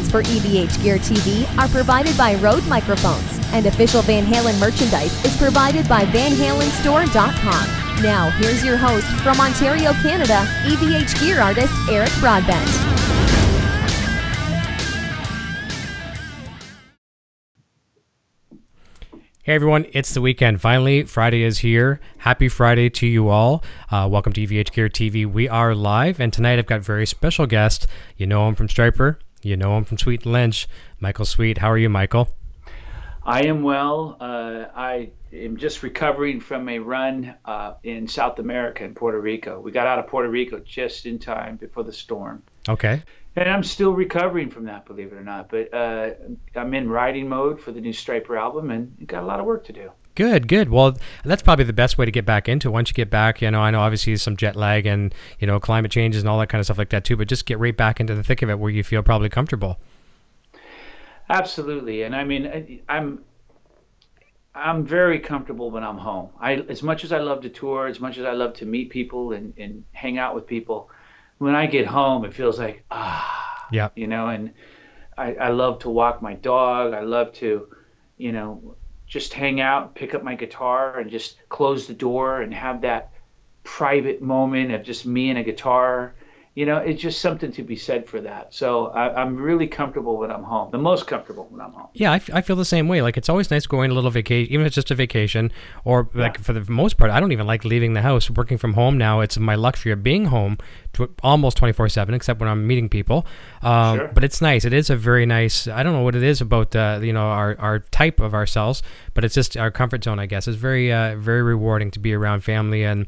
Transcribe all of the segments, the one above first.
Sponsorships for EVH Gear TV are provided by Rode Microphones, and official Van Halen merchandise is provided by VanHalenStore.com. Now, here's your host from Ontario, Canada, EVH Gear artist Eric Broadbent. Hey everyone, it's the weekend. Finally, Friday is here. Happy Friday to you all. Welcome to EVH Gear TV. We are live, and tonight I've got a very special guest. You know him from Stryper. You know him from Sweet Lynch. Michael Sweet. How are you, Michael? I am well. I am just recovering from a run in South America in Puerto Rico. We got out of Puerto Rico just in time before the storm. Okay. And I'm still recovering from that, believe it or not. But I'm in writing mode for the new Stryper album, and got a lot of work to do. Good. Well, that's probably the best way to get back into it. Once you get back, I know obviously some jet lag and, climate changes and all that kind of stuff like that too, but just get right back into the thick of it where you feel probably comfortable. Absolutely. And I mean, I'm very comfortable when I'm home. As much as I love to tour, as much as I love to meet people and hang out with people, when I get home, it feels like, yeah, and I love to walk my dog. I love to, just hang out, pick up my guitar and just close the door and have that private moment of just me and a guitar. It's just something to be said for that. So I'm really comfortable when I'm home, the most comfortable when I'm home. Yeah, I feel the same way. Like, it's always nice going a little vacation, even if it's just a vacation, or for the most part, I don't even like leaving the house. Working from home now, it's my luxury of being home almost 24/7, except when I'm meeting people. Sure. But it's nice. It is a very nice, I don't know what it is about, our type of ourselves, but it's just our comfort zone, I guess. It's very, very rewarding to be around family and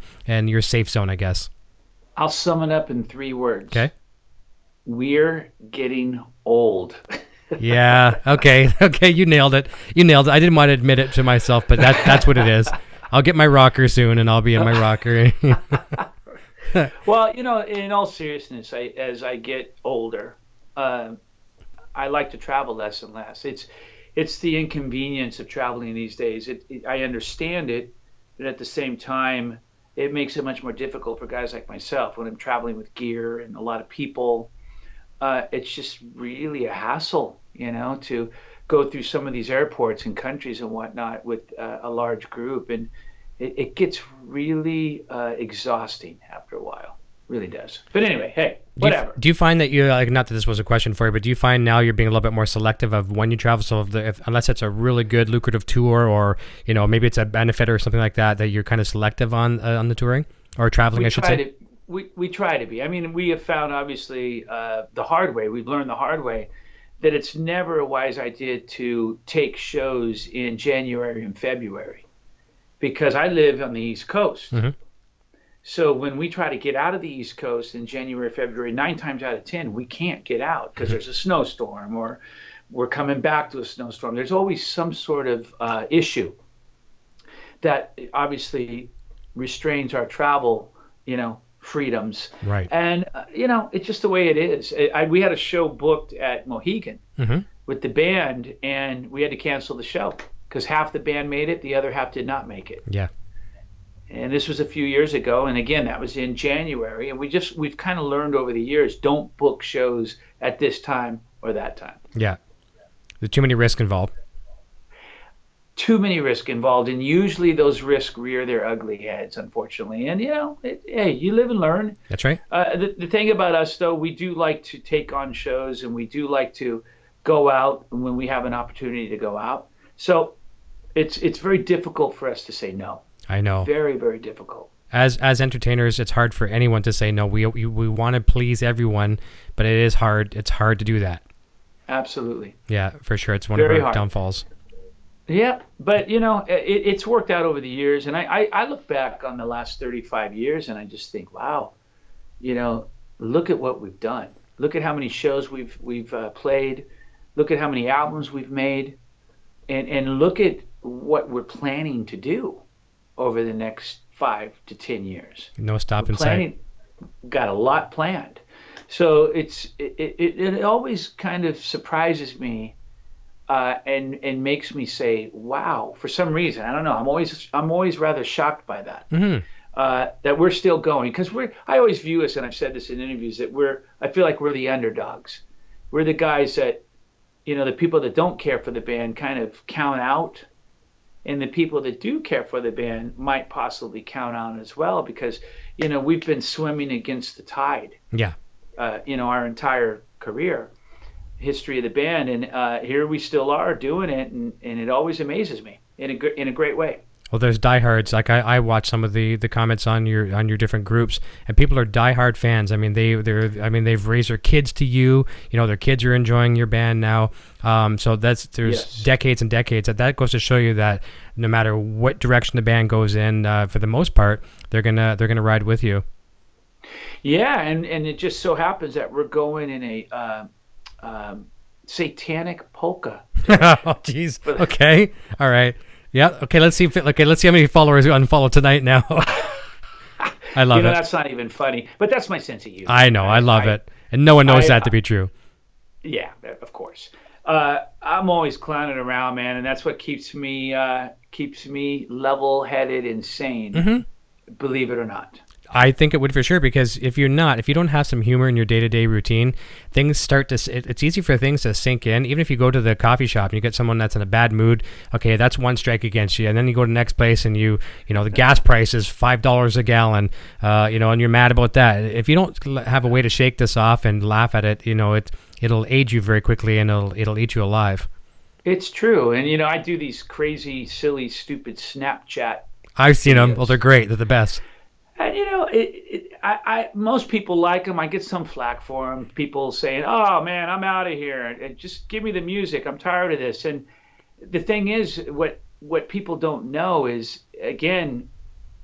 your safe zone, I guess. I'll sum it up in 3 words. Okay. We're getting old. Yeah. Okay. You nailed it. I didn't want to admit it to myself, but that's what it is. I'll get my rocker soon, and I'll be in my rocker. Well, in all seriousness, as I get older, I like to travel less and less. It's the inconvenience of traveling these days. I understand it, but at the same time, it makes it much more difficult for guys like myself when I'm traveling with gear and a lot of people. It's just really a hassle, to go through some of these airports and countries and whatnot with a large group. And it gets really exhausting after a while. Really does. But anyway, hey, whatever. Do you find that not that this was a question for you, but do you find now you're being a little bit more selective of when you travel? So unless it's a really good, lucrative tour, or maybe it's a benefit or something like that you're kind of selective on the touring or traveling, I should say? We try to be. I mean, we have found, obviously, the hard way. We've learned the hard way that it's never a wise idea to take shows in January and February, because I live on the East Coast. Mm-hmm. So when we try to get out of the East Coast in January, February, 9 times out of 10, we can't get out because there's a snowstorm, or we're coming back to a snowstorm. There's always some sort of issue that obviously restrains our travel, freedoms. Right. And, it's just the way it is. We had a show booked at Mohegan with the band, and we had to cancel the show because half the band made it, the other half did not make it. Yeah. And this was a few years ago, and again, that was in January. And we've kind of learned over the years, don't book shows at this time or that time. Yeah. There's too many risks involved. Too many risks involved, and usually those risks rear their ugly heads, unfortunately. And, hey, you live and learn. That's right. The thing about us, though, we do like to take on shows, and we do like to go out when we have an opportunity to go out. So it's very difficult for us to say no. I know. Very, very difficult. As entertainers, it's hard for anyone to say no. We want to please everyone, but it is hard. It's hard to do that. Absolutely. Yeah, for sure. It's one very of our hard downfalls. Yeah, but it's worked out over the years, and I look back on the last 35 years, and I just think, wow, look at what we've done. Look at how many shows we've played. Look at how many albums we've made, and look at what we're planning to do over the next 5 to 10 years. No stop in sight. Got a lot planned. So it always kind of surprises me and makes me say, wow, for some reason. I don't know. I'm always rather shocked by that. Mm-hmm. That we're still going, because I always view us, and I've said this in interviews, that I feel like we're the underdogs. We're the guys that the people that don't care for the band kind of count out, and the people that do care for the band might possibly count out as well, because we've been swimming against the tide. Yeah. Our entire career history of the band, and here we still are doing it, and it always amazes me in a great way. Well, there's diehards. Like I watch some of the comments on your different groups, and people are diehard fans. I mean, they've raised their kids to you. Their kids are enjoying your band now. So there's Yes. decades and decades. That goes to show you that no matter what direction the band goes in, for the most part, they're gonna ride with you. Yeah, and it just so happens that we're going in a satanic polka. Oh, jeez. Okay. All right. Yeah. Okay. Let's see how many followers we unfollow tonight now. I love it. That's not even funny, but that's my sense of humor. I know. I love it, and no one knows that to be true. Yeah, of course. I'm always clowning around, man, and that's what keeps me level-headed and sane. Mm-hmm. Believe it or not. I think it would for sure, because if you don't have some humor in your day-to-day routine, things start to, it's easy for things to sink in. Even if you go to the coffee shop and you get someone that's in a bad mood, okay, that's one strike against you. And then you go to the next place and the gas price is $5 a gallon, and you're mad about that. If you don't have a way to shake this off and laugh at it, it'll age you very quickly, and it'll eat you alive. It's true. And, I do these crazy, silly, stupid Snapchat. I've seen them. Well, they're great. They're the best. And most people like them. I get some flack for them. People saying, "Oh man, I'm out of here. Just give me the music. I'm tired of this." And the thing is, what people don't know is, again,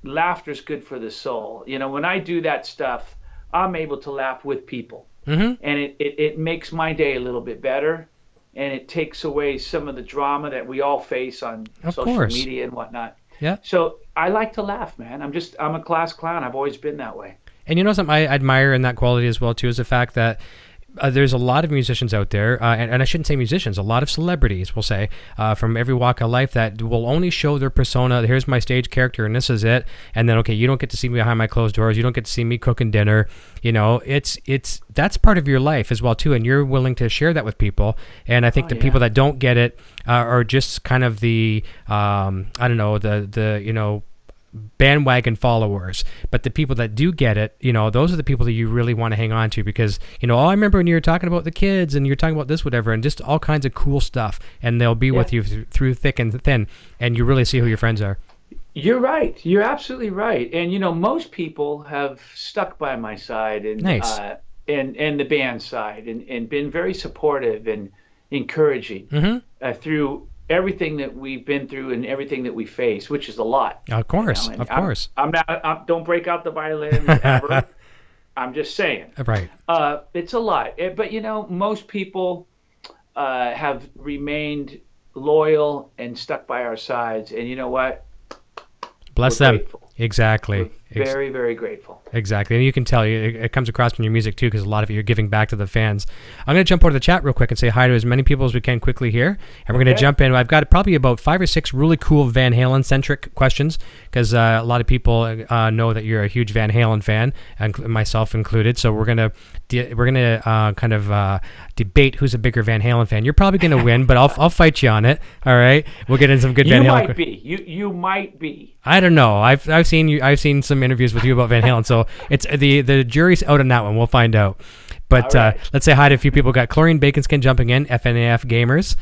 laughter's good for the soul. When I do that stuff, I'm able to laugh with people, mm-hmm. and it makes my day a little bit better, and it takes away some of the drama that we all face on social media and whatnot. Yeah. So I like to laugh, man. I'm a class clown. I've always been that way. And something I admire in that quality as well, too, is the fact that there's a lot of musicians out there, and I shouldn't say musicians, a lot of celebrities, we'll say, from every walk of life, that will only show their persona. Here's my stage character, and this is it. And then, okay, you don't get to see me behind my closed doors. You don't get to see me cooking dinner. That's part of your life as well, too, and you're willing to share that with people. And I think people that don't get it are just kind of the, bandwagon followers. But the people that do get it, those are the people that you really want to hang on to, because I remember when you were talking about the kids and you're talking about this, whatever, and just all kinds of cool stuff, and they'll be with you through thick and thin, and you really see who your friends are. You're right. You're absolutely right. And most people have stuck by my side, and nice. And the band side, and been very supportive and encouraging mm-hmm. Through everything that we've been through and everything that we face, which is a lot. Of course, of course. I'm not. Don't break out the violin ever. I'm just saying. Right. It's a lot. But most people have remained loyal and stuck by our sides, and you know what? Bless them. Grateful. Exactly. We're very, very grateful. Exactly. And you can tell it comes across in your music, too, because a lot of it you're giving back to the fans. I'm going to jump over to the chat real quick and say hi to as many people as we can quickly here. And we're going to jump in. I've got probably about 5 or 6 really cool Van Halen-centric questions, because a lot of people know that you're a huge Van Halen fan, and myself included. So we're going to kind of debate who's a bigger Van Halen fan. You're probably going to win, but I'll fight you on it. All right? We'll get in some good Van Halen. You might be. I don't know. I've seen some interviews with you about Van Halen, so it's the jury's out on that one. We'll find out. But right. Let's say hi to a few people. Got Cloreen Baconskin jumping in, FNAF Gamers,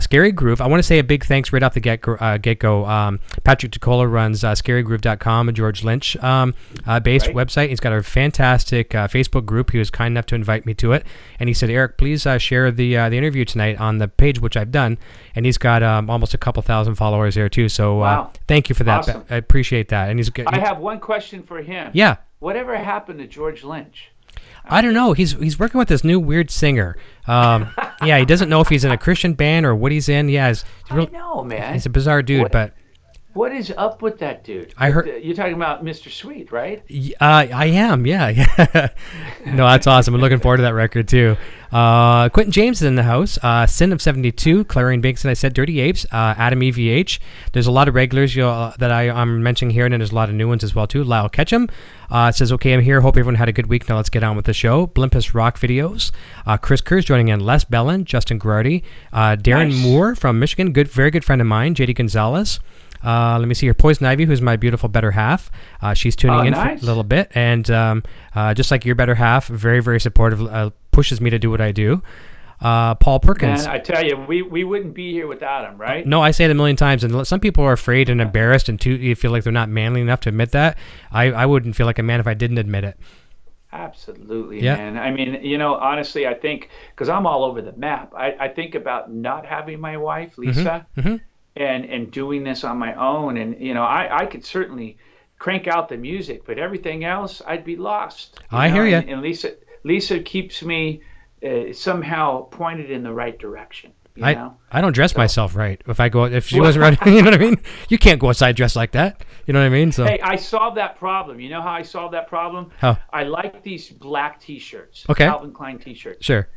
Scary Groove. I want to say a big thanks right off the get-go. Patrick Ticola runs scarygroove.com, a George Lynch based website. He's got a fantastic Facebook group. He was kind enough to invite me to it. And he said, Eric, please share the interview tonight on the page, which I've done. And he's got almost a couple thousand followers there, too. So thank you for that. Awesome. I appreciate that. And I have one question for him. Yeah. Whatever happened to George Lynch? I don't know. He's working with this new weird singer. He doesn't know if he's in a Christian band or what he's in. Yeah, I know, man. He's a bizarre dude, but What is up with that dude? I heard you're talking about Mr. Sweet, right? I am, yeah. No, that's awesome. I'm looking forward to that record too. Quentin James is in the house. Sin of 72, Cloreen Baconskin, I said, Dirty Apes, Adam EVH. There's a lot of regulars that I'm mentioning here, and then there's a lot of new ones as well too. Lyle Ketchum says, okay, I'm here. Hope everyone had a good week. Now let's get on with the show. Blimpus Rock Videos. Chris Kerr's joining in. Les Bellin, Justin Garardi, Darren Moore from Michigan, very good friend of mine. JD Gonzalez. Let me see here. Poison Ivy, who's my beautiful better half. She's tuning in for a little bit. And just like your better half, very, very supportive, pushes me to do what I do. Paul Perkins. Man, I tell you, we wouldn't be here without him, right? No, I say it a million times. And some people are afraid and embarrassed and you feel like they're not manly enough to admit that. I wouldn't feel like a man if I didn't admit it. Absolutely, man. I mean, honestly, I think, because I'm all over the map, I think about not having my wife, Lisa, and doing this on my own. And, I could certainly crank out the music, but everything else, I'd be lost. I hear you. And Lisa keeps me somehow pointed in the right direction. I don't dress myself right. If she wasn't running, you know what I mean? You can't go outside dressed like that. You know what I mean? So hey, I solved that problem. You know how I solved that problem? How? I like these black T-shirts. Okay. Calvin Klein T-shirts. Sure.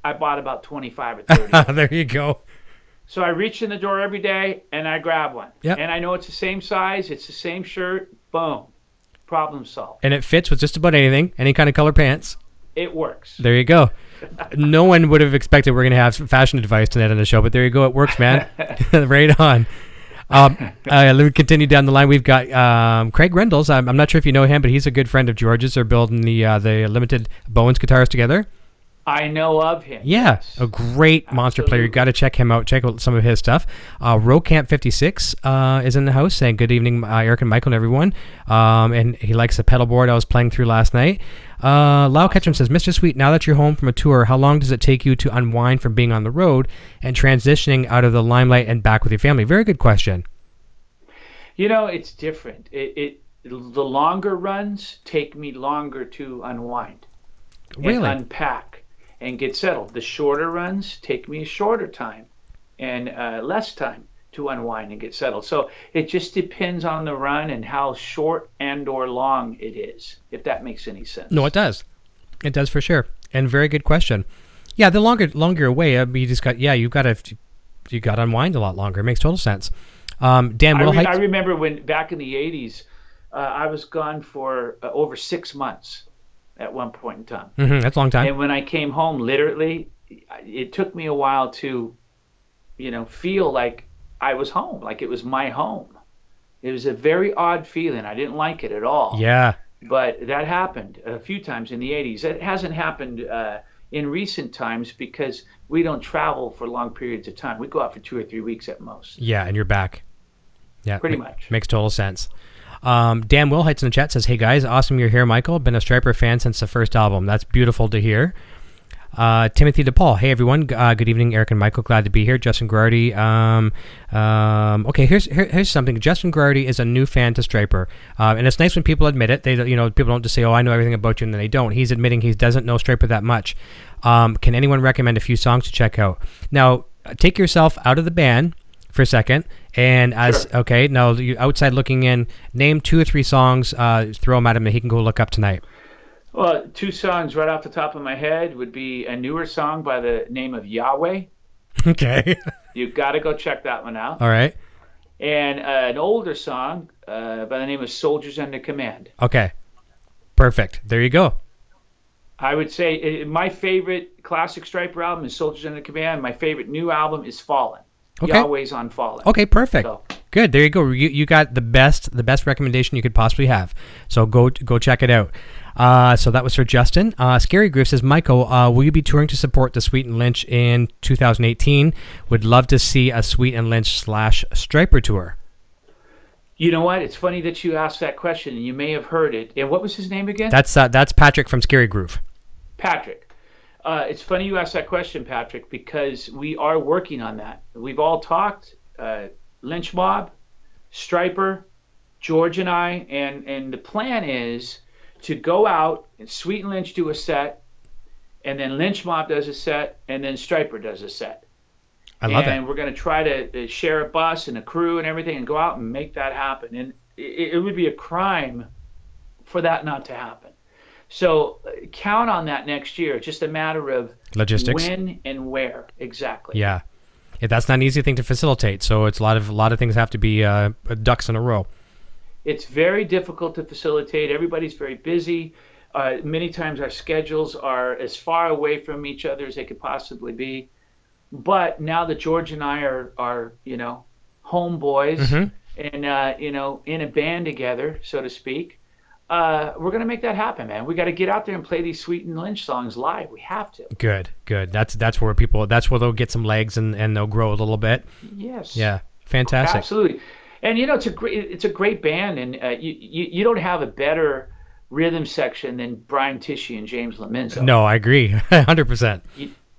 I bought about 25 or 30. There you go. So I reach in the door every day and I grab one. Yep. And I know it's the same size, it's the same shirt. Boom. Problem solved. And it fits with just about anything, any kind of color pants. It works. There you go. No one would have expected we're going to have fashion advice tonight on the show, but there you go. It works, man. Right on. Let me continue down the line. We've got Craig Rendels. I'm not sure if you know him, but he's a good friend of George's. They're building the Limited Bowens guitars together. I know of him. Yeah, yes. A great monster player. You got to check him out. Check out some of his stuff. Rocamp 56 is in the house saying good evening, Eric and Michael and everyone. And he likes the pedal board I was playing through last night. Lyle Ketchum says, Mr. Sweet, now that you're home from a tour, how long does it take you to unwind from being on the road and transitioning out of the limelight and back with your family? Very good question. It's different. The longer runs take me longer to unwind and unpack and get settled. The shorter runs take me a shorter time and less time to unwind and get settled. So it just depends on the run and how short and or long it is, if that makes any sense. No, it does. It does for sure. And very good question. Yeah, the longer you're away, you just got you got to unwind a lot longer. It makes total sense. Dan Wilhite. I remember when back in the 80s, I was gone for over 6 months at one point in time. That's a long time. And when I came home, literally, it took me a while to, feel like I was home, like it was my home. It was a very odd feeling. I didn't like it at all. Yeah. But that happened a few times in the 80s. It hasn't happened in recent times because we don't travel for long periods of time. We go out for 2 or 3 weeks at most. Yeah, and you're back. Yeah, pretty much. Makes total sense. Dan Wilhite's in the chat says, hey guys, awesome you're here, Michael. Been a Stryper fan since the first album. That's beautiful to hear. Timothy DePaul, hey everyone, good evening, Eric and Michael, glad to be here. Justin Garardi, okay, here's something. Justin Garardi is a new fan to Stryper, and it's nice when people admit it. They, people don't just say, oh, I know everything about you, and then they don't. He's admitting he doesn't know Stryper that much. Can anyone recommend a few songs to check out? Now, take yourself out of the band for a second, and okay, now you outside looking in, name 2 or 3 songs, throw them at him, and he can go look up tonight. Well, 2 songs right off the top of my head would be a newer song by the name of Yahweh. Okay. You've got to go check that one out. All right. And an older song by the name of Soldiers Under Command. Okay. Perfect. There you go. I would say my favorite classic Stryper album is Soldiers Under Command. My favorite new album is Fallen. Okay. Yahweh's on Fallen. Okay, perfect. So. Good. There you go. You got the best recommendation you could possibly have. So go check it out. So that was for Justin. Scary Groove says, Michael, will you be touring to support the Sweet and Lynch in 2018? Would love to see a Sweet and Lynch / Stryper tour. You know what? It's funny that you asked that question, and you may have heard it. And what was his name again? That's Patrick from Scary Groove. Patrick. It's funny you asked that question, Patrick, because we are working on that. We've all talked, Lynch Mob, Stryper, George and I, and the plan is to go out and Sweet and Lynch do a set, and then Lynch Mob does a set, and then Stryper does a set. I love it. And we're going to try to share a bus and a crew and everything and go out and make that happen. And it would be a crime for that not to happen. So count on that next year. It's just a matter of logistics, when and where exactly. Yeah, that's not an easy thing to facilitate. So it's a lot of things have to be ducks in a row. It's very difficult to facilitate. Everybody's very busy. Many times our schedules are as far away from each other as they could possibly be. But now that George and I are homeboys and in a band together, so to speak, we're gonna make that happen, man. We got to get out there and play these Sweet Lynch songs live. We have to. Good. That's where they'll get some legs and they'll grow a little bit. Yes. Yeah. Fantastic. Absolutely. And it's a great band, and you don't have a better rhythm section than Brian Tichy and James Laminzo. No, I agree, 100%.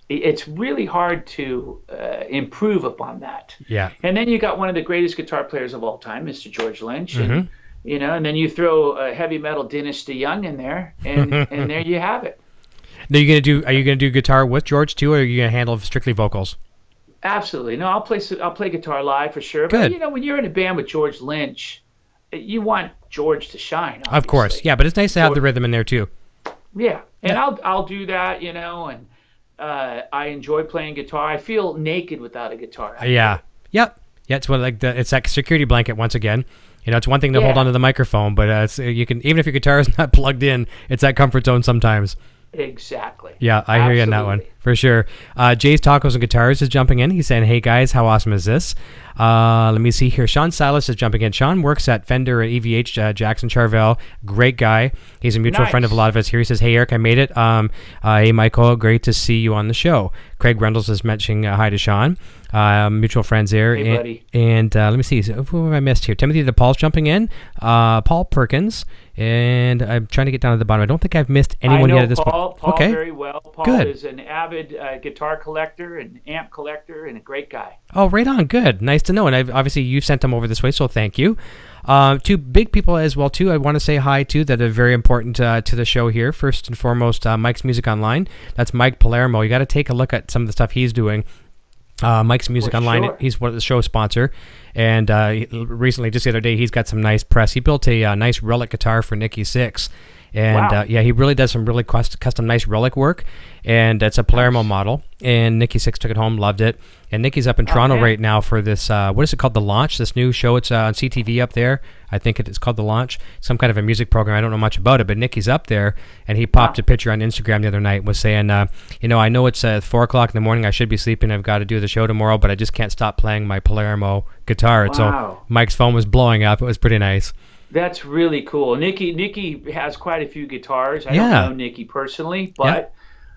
It's really hard to improve upon that. Yeah. And then you got one of the greatest guitar players of all time, Mr. George Lynch, and and then you throw a heavy metal Dennis DeYoung in there, and and there you have it. Are you gonna do guitar with George too, or are you gonna handle strictly vocals? Absolutely. No, I'll play guitar live for sure. Good. But when you're in a band with George Lynch, you want George to shine. Obviously. Of course, yeah. But it's nice to have the rhythm in there too. Yeah, and I'll do that, and I enjoy playing guitar. I feel naked without a guitar. Yeah. Yep. Yeah. It's it's that security blanket once again. It's one thing to hold onto the microphone, but you can, even if your guitar is not plugged in, it's that comfort zone sometimes. Exactly. Yeah, I hear you on that one for sure. Jay's Tacos and Guitars is jumping in. He's saying, "Hey guys, how awesome is this?" Let me see here. Sean Silas is jumping in. Sean works at Fender at EVH, Jackson Charvel. Great guy. He's a mutual friend of a lot of us here. He says, "Hey Eric, I made it. Hey Michael, great to see you on the show." Craig Rendles is mentioning hi to Sean. Mutual friends there. Hey, buddy. And let me see. Who have I missed here? Timothy DePaul's jumping in. Paul Perkins. And I'm trying to get down to the bottom. I don't think I've missed anyone yet at this point. Paul okay. very well. Paul Good. is an avid guitar collector and amp collector and a great guy. Oh, right on. Good. Nice to know. And obviously you sent them over this way, so thank you. Two big people as well, too, I want to say hi to that are very important to the show here. First and foremost, Mike's Music Online. That's Mike Palermo. You got to take a look at some of the stuff he's doing. Mike's Music Online, sure. He's one of the show sponsor, and recently, just the other day, he's got some nice press. He built a nice relic guitar for Nikki Sixx, and wow. He really does some really custom nice relic work, and it's a Palermo model, and Nikki Sixx took it home, loved it, and Nikki's up in Toronto right now for this, what is it called, The Launch, this new show. It's on CTV up there. I think it's called The Launch, some kind of a music program. I don't know much about it, but Nikki's up there, and he popped a picture on Instagram the other night, was saying, I know it's 4 o'clock in the morning, I should be sleeping, I've got to do the show tomorrow, but I just can't stop playing my Palermo guitar. Wow. So Mike's phone was blowing up. It was pretty nice. That's really cool. Nikki has quite a few guitars. I don't know Nikki personally, but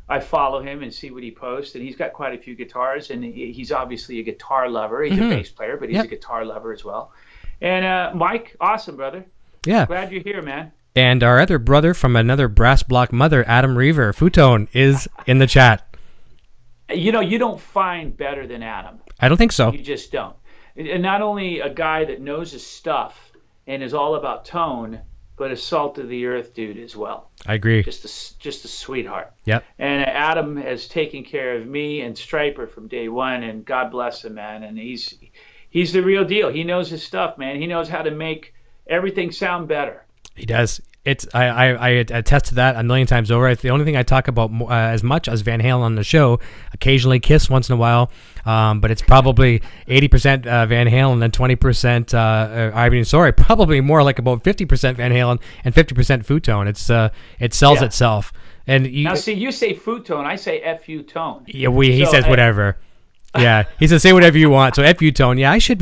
I follow him and see what he posts, and he's got quite a few guitars, and he's obviously a guitar lover. He's a bass player, but he's a guitar lover as well. And Mike, awesome, brother. Yeah. Glad you're here, man. And our other brother from another brass block mother, Adam Reaver, Futone, is in the chat. You don't find better than Adam. I don't think so. You just don't. And not only a guy that knows his stuff and is all about tone, but a salt of the earth dude as well. I agree. Just a sweetheart. Yep. And Adam has taken care of me and Stryper from day one, and God bless him, man. And he's the real deal. He knows his stuff, man. He knows how to make everything sound better. He does. I attest to that a million times over. It's the only thing I talk about as much as Van Halen on the show. Occasionally Kiss once in a while, but it's probably 80% Van Halen and 20%. Probably more like about 50% Van Halen and 50% Futone. It sells itself. And now see, you say Futone, I say FU tone. Yeah, he says whatever. Yeah, he says say whatever you want. So FU tone. Yeah, I should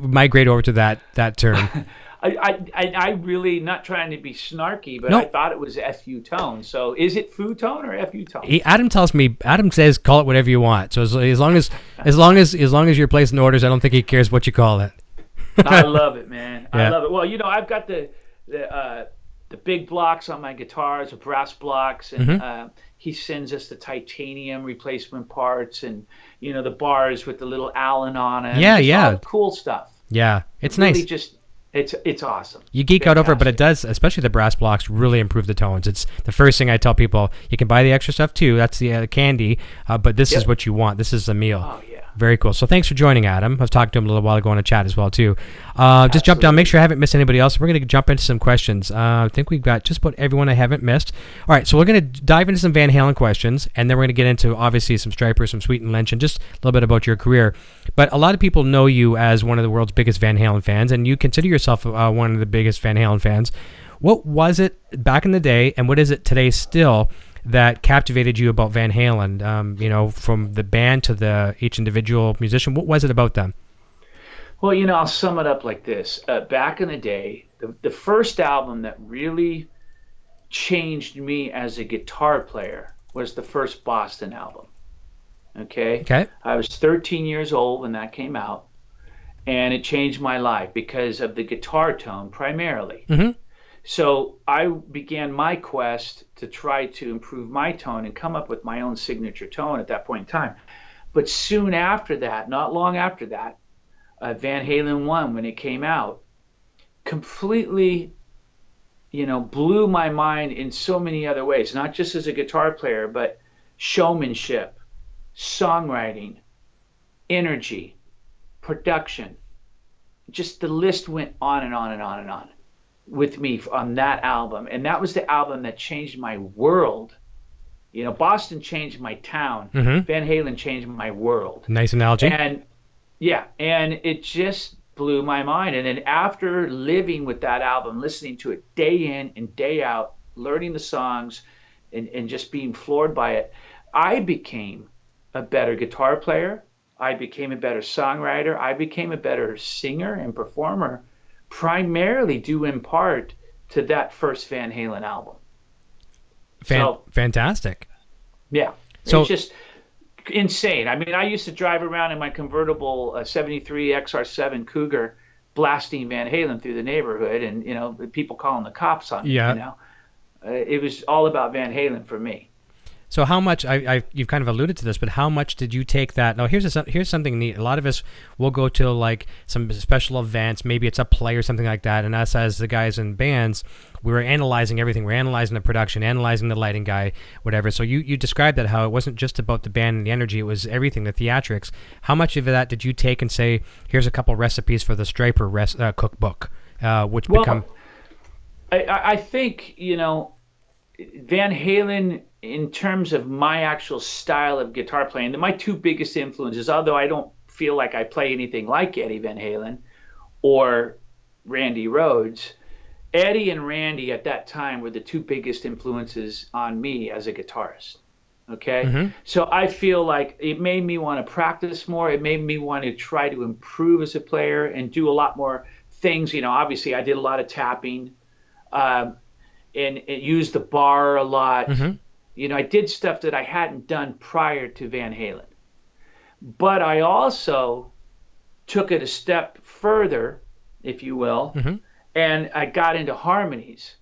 migrate over to that term. I really, not trying to be snarky, but I thought it was FU tone. So is it Fu tone or FU tone? Adam says call it whatever you want. So as long as you're placing orders, I don't think he cares what you call it. I love it, man. Yeah. I love it. Well, I've got the big blocks on my guitars, the brass blocks, and he sends us the titanium replacement parts, and the bars with the little Allen on it. Yeah. All the cool stuff. Yeah, it's really nice. It's awesome. You geek out over it, but it does, especially the brass blocks, really improve the tones. It's the first thing I tell people. You can buy the extra stuff too. That's the candy, but this is what you want. This is the meal. Oh yeah. Very cool. So thanks for joining, Adam. I was talking to him a little while ago on a chat as well, too. Just jump down. Make sure I haven't missed anybody else. We're going to jump into some questions. I think we've got just about everyone I haven't missed. All right, so we're going to dive into some Van Halen questions, and then we're going to get into, obviously, some Stryper, some Sweet Lynch, and just a little bit about your career. But a lot of people know you as one of the world's biggest Van Halen fans, and you consider yourself one of the biggest Van Halen fans. What was it back in the day, and what is it today still, that captivated you about Van Halen, from the band to each individual musician? What was it about them? Well, I'll sum it up like this. Back in the day, the first album that really changed me as a guitar player was the first Boston album. Okay. I was 13 years old when that came out, and it changed my life because of the guitar tone primarily. Mm-hmm. So I began my quest to try to improve my tone and come up with my own signature tone at that point in time. But soon after that, not long after that, Van Halen 1, when it came out, completely, blew my mind in so many other ways, not just as a guitar player, but showmanship, songwriting, energy, production. Just the list went on and on and on and on with me on that album. And that was the album that changed my world. Boston changed my town. Mm-hmm. Van Halen changed my world. Nice analogy. And it just blew my mind. And then after living with that album, listening to it day in and day out, learning the songs and just being floored by it, I became a better guitar player. I became a better songwriter. I became a better singer and performer, primarily due in part to that first Van Halen album. Fantastic. Yeah. So it's just insane. I mean, I used to drive around in my convertible 73 XR7 Cougar blasting Van Halen through the neighborhood, and people calling the cops on me. It was all about Van Halen for me. So how much, you've kind of alluded to this, but how much did you take that? Now, here's something neat. A lot of us will go to like some special events, maybe it's a play or something like that, and us as the guys in bands, we were analyzing everything. We're analyzing the production, analyzing the lighting guy, whatever. So you described that, how it wasn't just about the band and the energy, it was everything, the theatrics. How much of that did you take and say, here's a couple recipes for the Stryper cookbook, which become... I think, Van Halen, in terms of my actual style of guitar playing, my two biggest influences, although I don't feel like I play anything like Eddie Van Halen or Randy Rhoads, Eddie and Randy at that time were the two biggest influences on me as a guitarist. Okay? Mm-hmm. So I feel like it made me want to practice more. It made me want to try to improve as a player and do a lot more things. Obviously I did a lot of tapping and used the bar a lot. Mm-hmm. I did stuff that I hadn't done prior to Van Halen. But I also took it a step further, if you will, mm-hmm. and I got into harmonies.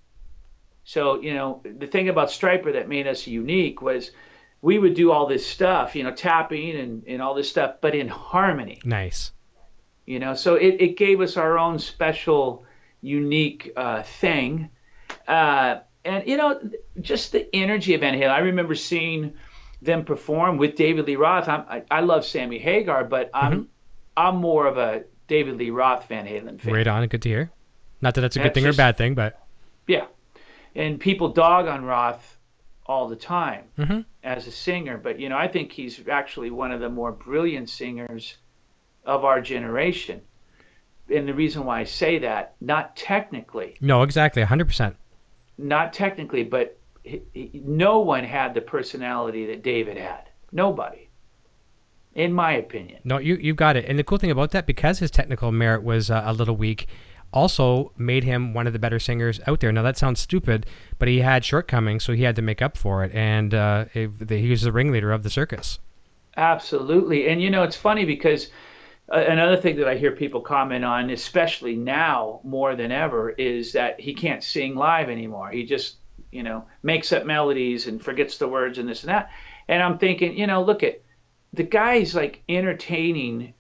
So, the thing about Stryper that made us unique was we would do all this stuff, tapping and all this stuff, but in harmony. Nice. So it gave us our own special, unique thing. And, just the energy of Van Halen. I remember seeing them perform with David Lee Roth. I love Sammy Hagar, but I'm more of a David Lee Roth Van Halen fan. Right on. Good to hear. Not that that's a good thing or a bad thing, but... Yeah. And people dog on Roth all the time mm-hmm. as a singer. But, I think he's actually one of the more brilliant singers of our generation. And the reason why I say that, not technically. No, exactly. 100%. Not technically, but no one had the personality that David had. Nobody, in my opinion. No, you got it. And the cool thing about that, because his technical merit was a little weak, also made him one of the better singers out there. Now, that sounds stupid, but he had shortcomings, so he had to make up for it. And he was the ringleader of the circus. Absolutely. And, it's funny because... another thing that I hear people comment on, especially now more than ever, is that he can't sing live anymore. He just, makes up melodies and forgets the words and this and that. And I'm thinking, look at the guy's like entertaining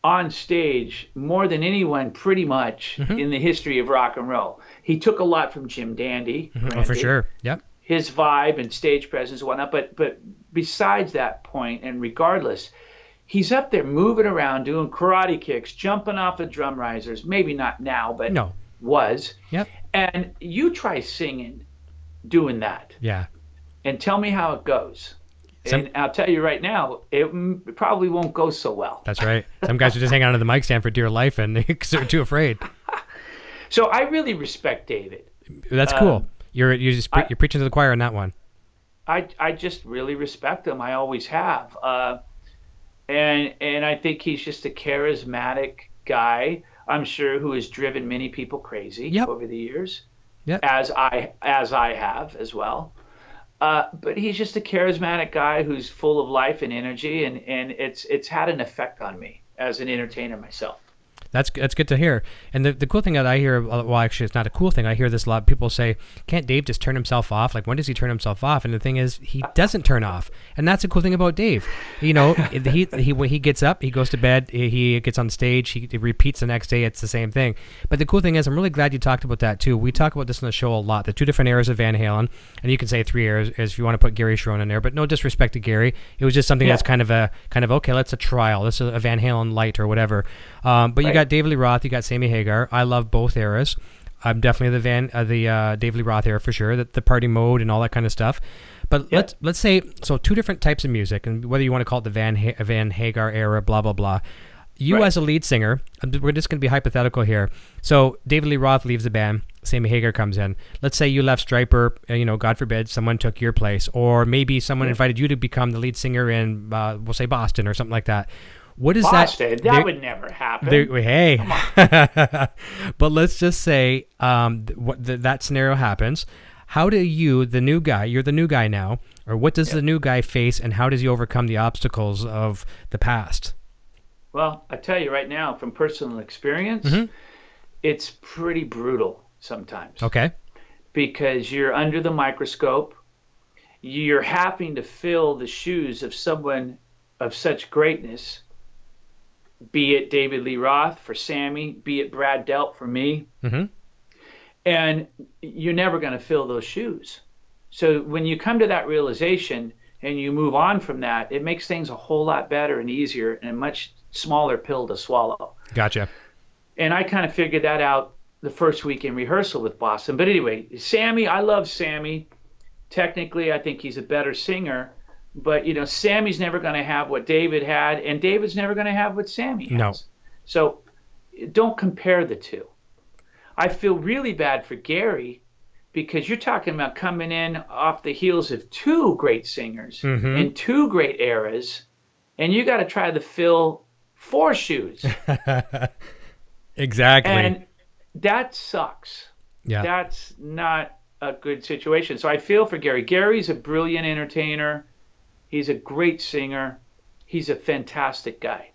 on stage more than anyone pretty much mm-hmm. in the history of rock and roll. He took a lot from Jim Dandy. Mm-hmm. Oh, for sure. Yep. His vibe and stage presence and whatnot. But besides that point, and regardless, he's up there moving around, doing karate kicks, jumping off of drum risers. Maybe not now, but was. Yep. And you try singing, doing that. Yeah. And tell me how it goes. And I'll tell you right now, it probably won't go so well. That's right. Some guys are just hanging onto the mic stand for dear life, and they're too afraid. So I really respect David. That's cool. You're preaching to the choir on that one. I just really respect him. I always have. And I think he's just a charismatic guy, I'm sure, who has driven many people crazy over the years, as I have as well. But he's just a charismatic guy who's full of life and energy, and it's had an effect on me as an entertainer myself. That's good to hear. And the cool thing that I hear, well, actually, it's not a cool thing. I hear this a lot. People say, can't Dave just turn himself off? Like, when does he turn himself off? And the thing is, he doesn't turn off. And that's the cool thing about Dave. You know, he when he gets up, he goes to bed, he gets on stage, he repeats the next day. It's the same thing. But the cool thing is, I'm really glad you talked about that, too. We talk about this on the show a lot, the 2 different eras of Van Halen. And you can say 3 eras if you want to put Gary Sharon in there. But no disrespect to Gary. It was just something that's kind of okay, let's a trial. Let's a Van Halen light or whatever. But you got David Lee Roth, you got Sammy Hagar. I love both eras. I'm definitely the David Lee Roth era for sure. The party mode and all that kind of stuff. But let's say 2 different types of music, and whether you want to call it the Van Hagar era, blah blah blah. You as a lead singer, we're just going to be hypothetical here. So David Lee Roth leaves the band, Sammy Hagar comes in. Let's say you left Stryper, God forbid, someone took your place, or maybe someone invited you to become the lead singer in, we'll say Boston or something like that. What is Boston? That would never happen. Hey, but let's just say that scenario happens. How do you, the new guy, you're the new guy now, or what does the new guy face, and how does he overcome the obstacles of the past? Well, I tell you right now, from personal experience, it's pretty brutal sometimes. Okay. Because you're under the microscope, you're having to fill the shoes of someone of such greatness. Be it David Lee Roth for Sammy, be it Brad Delp for me. And you're never going to fill those shoes. So when you come to that realization and you move on from that, it makes things a whole lot better and easier and a much smaller pill to swallow. Gotcha. And I kind of figured that out the first week in rehearsal with Boston. But anyway, Sammy, I love Sammy. Technically, I think he's a better singer. But, Sammy's never going to have what David had, and David's never going to have what Sammy has. No. So don't compare the two. I feel really bad for Gary because you're talking about coming in off the heels of 2 great singers in 2 great eras, and you got to try to fill 4 shoes. Exactly. And that sucks. Yeah. That's not a good situation. So I feel for Gary. Gary's a brilliant entertainer. He's a great singer. He's a fantastic guy.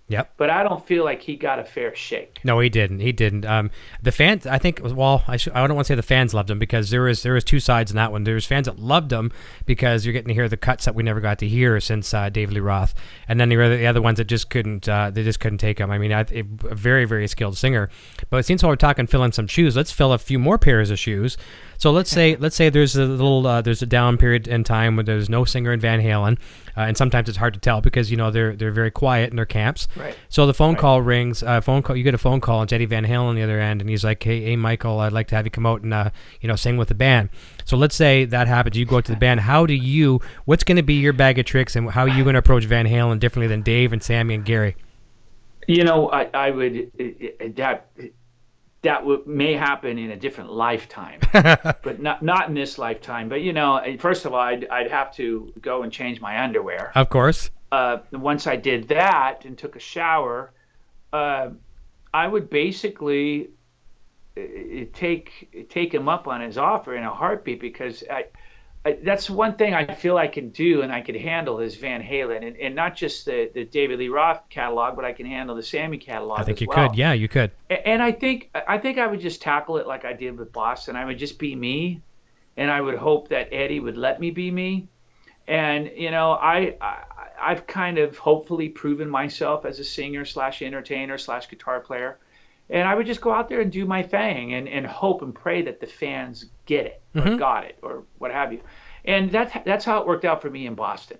Yep. But I don't feel like he got a fair shake. No, he didn't. The fans, I think, I don't want to say the fans loved him because there was 2 sides in that one. There was fans that loved him because you're getting to hear the cuts that we never got to hear since David Lee Roth, and then there were the other ones that just couldn't. They just couldn't take him. I mean, a very, very skilled singer. But it seems while we're talking filling some shoes, let's fill a few more pairs of shoes. So let's say there's a down period in time where there's no singer in Van Halen, and sometimes it's hard to tell because they're very quiet in their camps. Right. So the phone call rings. You get a phone call, and it's Eddie Van Halen on the other end, and he's like, "Hey, Michael, I'd like to have you come out and sing with the band." So let's say that happens. You go out to the band. What's going to be your bag of tricks, and how are you going to approach Van Halen differently than Dave and Sammy and Gary? I would that may happen in a different lifetime, but not in this lifetime. But first of all, I'd have to go and change my underwear. Of course. Once I did that and took a shower, I would basically take him up on his offer in a heartbeat because that's one thing I feel I can do and I can handle is Van Halen and not just the David Lee Roth catalog, but I can handle the Sammy catalog. I think you well. could. Yeah, you could. And I think I would just tackle it like I did with Boston. I would just be me, and I would hope that Eddie would let me be me. And I've kind of hopefully proven myself as a singer / entertainer / guitar player. And I would just go out there and do my thing and hope and pray that the fans get it or got it or what have you. And that's how it worked out for me in Boston.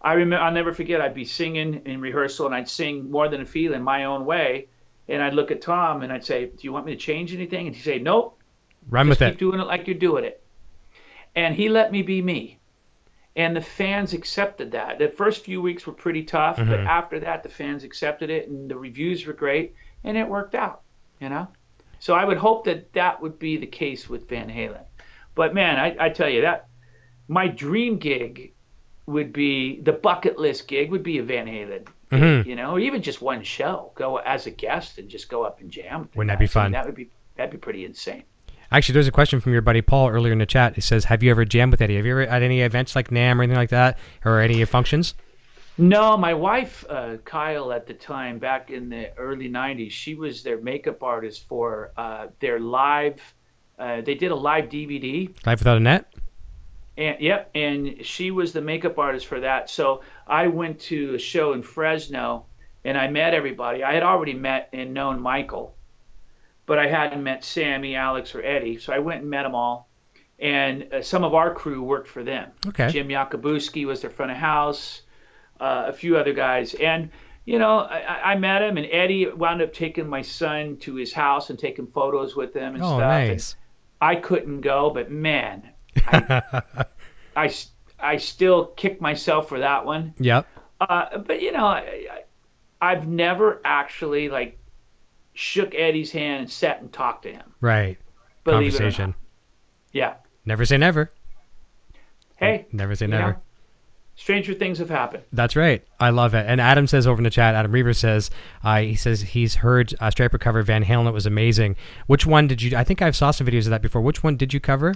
I remember, I'll never forget, I'd be singing in rehearsal and I'd sing More Than a Feeling my own way. And I'd look at Tom and I'd say, do you want me to change anything? And he'd say, nope. Run with it. Keep doing it like you're doing it. And he let me be me. And the fans accepted that. The first few weeks were pretty tough, but after that, the fans accepted it and the reviews were great and it worked out, you know? So I would hope that that would be the case with Van Halen. But man, I tell you that my dream gig would be, the bucket list gig would be a Van Halen gig, you know, or even just one show, go as a guest and just go up and jam. Wouldn't that be fun? That'd be pretty insane. Actually, there's a question from your buddy Paul earlier in the chat. He says, have you ever jammed with Eddie? Have you ever at any events like NAMM or anything like that, or any functions? No, my wife, Kyle, at the time, back in the early 90s, she was their makeup artist for their live, they did a live DVD. Live Without a Net? And she was the makeup artist for that. So I went to a show in Fresno, and I met everybody. I had already met and known Michael, but I hadn't met Sammy, Alex, or Eddie. So I went and met them all. And some of our crew worked for them. Okay. Jim Yakubuski was their front of house, a few other guys. And, you know, I met him, and Eddie wound up taking my son to his house and taking photos with him and stuff. Oh, nice. And I couldn't go, but man, I still kick myself for that one. Yep. But, you know, I've never actually, like, shook Eddie's hand and sat and talked to him. Right. Believe Conversation. it or not. Yeah. Never say never. Hey. Never say never. Know, stranger things have happened. That's right. I love it. And Adam says over in the chat, Adam Reaver says, he says he's heard Stryper cover Van Halen. It was amazing. Which one did you, I think I saw some videos of that before. Which one did you cover?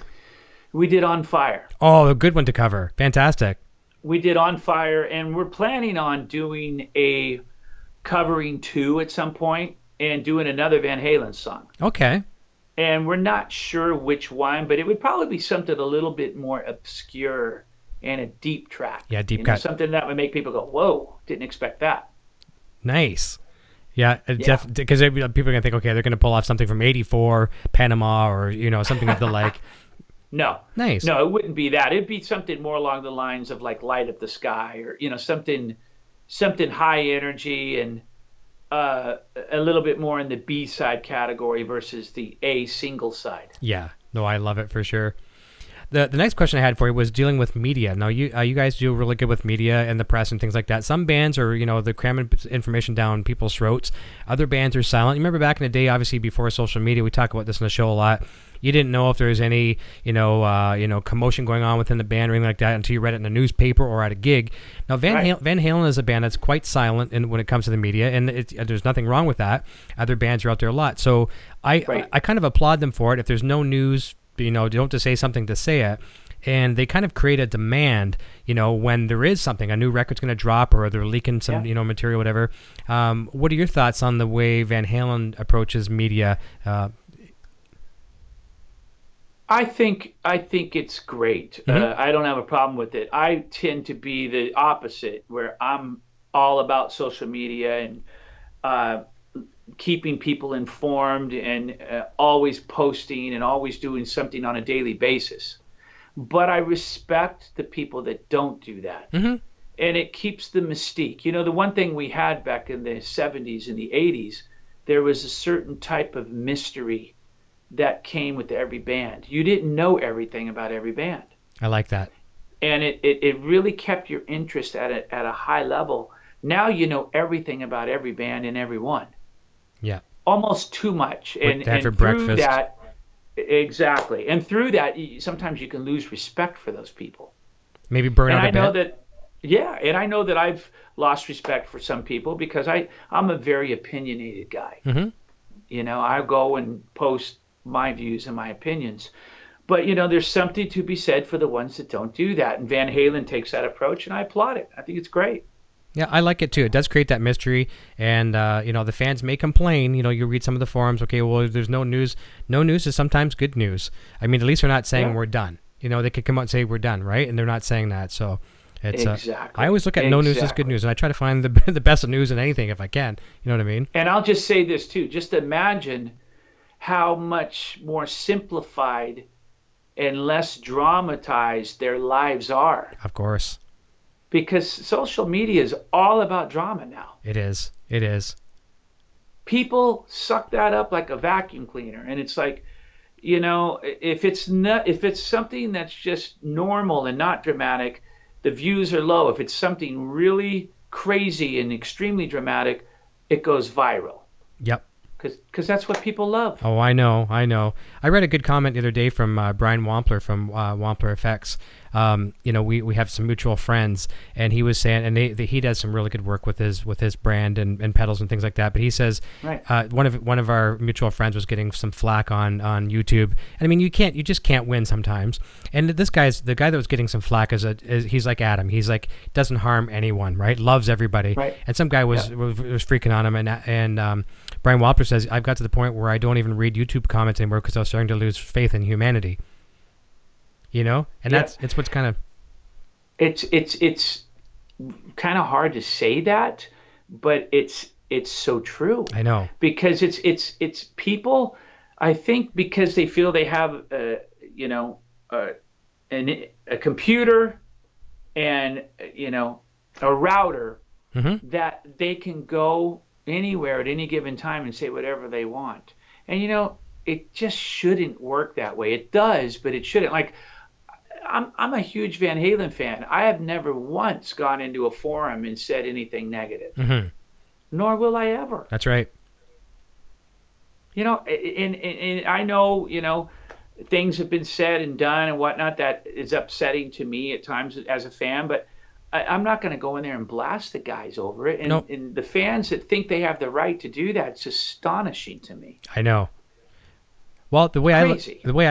We did On Fire. Oh, a good one to cover. Fantastic. We did On Fire, and we're planning on doing a covering 2 at some point and doing another Van Halen song. Okay. And we're not sure which one, but it would probably be something a little bit more obscure and a deep track. Yeah, deep cut. Something that would make people go, whoa, didn't expect that. Nice. Yeah, because people are going to think, okay, they're going to pull off something from 84, Panama, or, you know, something of the like. No. Nice. No, it wouldn't be that. It'd be something more along the lines of like Light Up the Sky, or, you know, something high energy and a little bit more in the B-side category versus the A single side. Yeah. No, I love it for sure. The next question I had for you was dealing with media. Now, you guys do really good with media and the press and things like that. Some bands are, you know, they're cramming information down people's throats. Other bands are silent. You remember back in the day, obviously before social media, we talk about this in the show a lot. You didn't know if there was any, commotion going on within the band or anything like that until you read it in the newspaper or at a gig. Now, Van Halen is a band that's quite silent when it comes to the media, and there's nothing wrong with that. Other bands are out there a lot. So I kind of applaud them for it. If there's no news, you know, don't just say something to say it. And they kind of create a demand, you know, when there is something, a new record's going to drop or they're leaking some, material, whatever. What are your thoughts on the way Van Halen approaches media? I think it's great. I don't have a problem with it. I tend to be the opposite, where I'm all about social media and keeping people informed and always posting and always doing something on a daily basis. But I respect the people that don't do that. Mm-hmm. And it keeps the mystique. You know, the one thing we had back in the 70s and the 80s, there was a certain type of mystery that came with every band. You didn't know everything about every band. I like that. And it really kept your interest at a high level. Now you know everything about every band and everyone. Yeah. Almost too much. And for through breakfast. that, exactly. And through that, sometimes you can lose respect for those people. Maybe burn out a bit. And I know that I've lost respect for some people because I'm a very opinionated guy. Mm-hmm. You know, I go and post my views and my opinions. But, you know, there's something to be said for the ones that don't do that. And Van Halen takes that approach, and I applaud it. I think it's great. Yeah, I like it too. It does create that mystery, and the fans may complain. You know, you read some of the forums. Okay, well, there's no news. No news is sometimes good news. I mean, at least they're not saying we're done. You know, they could come out and say we're done, right? And they're not saying that. So it's exactly. I always look at no news as good news, and I try to find the best of news in anything if I can. You know what I mean? And I'll just say this too. Just imagine how much more simplified and less dramatized their lives are. Of course. because social media is all about drama now. It is. It is. People suck that up like a vacuum cleaner, and it's like, if it's something that's just normal and not dramatic, the views are low. If it's something really crazy and extremely dramatic, it goes viral. Yep. Because that's what people love. Oh, I know. I read a good comment the other day from Brian Wampler from Wampler Effects. We have some mutual friends, and he was saying, and he does some really good work with his brand and pedals and things like that. But he says, right. One of our mutual friends was getting some flack on YouTube. And I mean, you just can't win sometimes. And the guy that was getting some flack is he's like Adam. He's like, doesn't harm anyone, right? Loves everybody. Right. And some guy was freaking on him, and Brian Wampler says, I've got to the point where I don't even read YouTube comments anymore because I was starting to lose faith in humanity. And it's what's kind of... It's kind of hard to say that, but it's so true. I know. Because it's people, I think, because they feel they have a computer and a router, mm-hmm. that they can go anywhere at any given time and say whatever they want. And it just shouldn't work that way. It does, but it shouldn't. Like, I'm a huge Van Halen fan. I have never once gone into a forum and said anything negative. Mm-hmm. Nor will I ever. That's right. And I know, things have been said and done and whatnot that is upsetting to me at times as a fan, but I'm not going to go in there and blast the guys over it. And, nope. And the fans that think they have the right to do that, it's astonishing to me. I know. Well, the way I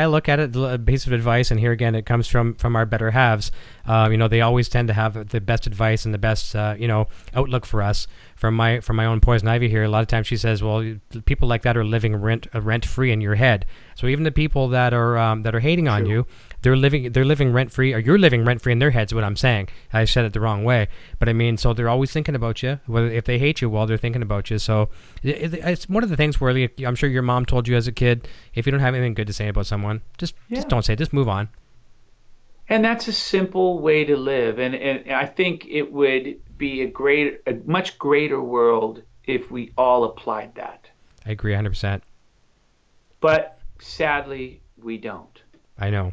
look at it, a piece of advice, and here again, it comes from our better halves. They always tend to have the best advice and the best outlook for us. From my own Poison Ivy here, a lot of times she says, well, people like that are living rent free in your head. So even the people that are hating on you, they're living rent free, or you're living rent free in their heads. Is what I'm saying. I said it the wrong way, but I mean, so they're always thinking about you. Whether if they hate you, well, they're thinking about you. So it's one of the things where I'm sure your mom told you as a kid, if you don't have anything good to say about someone, just don't say it. Just move on. And that's a simple way to live, and I think it would be a much greater world if we all applied that. I agree 100%. But sadly, we don't. I know.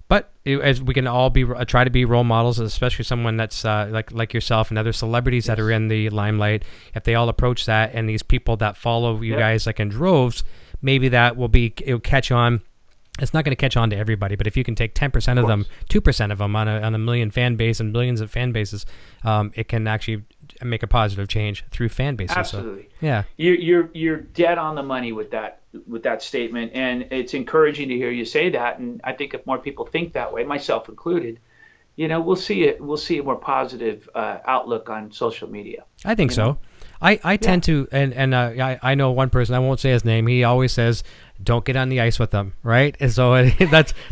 But as we can all try to be role models, especially someone that's like yourself and other celebrities that are in the limelight. If they all approach that, and these people that follow you guys like in droves, maybe it'll catch on. It's not going to catch on to everybody, but if you can take 10% of them, 2% of them on a million fan base and billions of fan bases, it can actually make a positive change through fan bases. Absolutely. So, yeah. You're dead on the money with that statement, and it's encouraging to hear you say that. And I think if more people think that way, myself included, we'll see a more positive outlook on social media. I think so. I tend to, and I know one person, I won't say his name, he always says, don't get on the ice with them, right? And so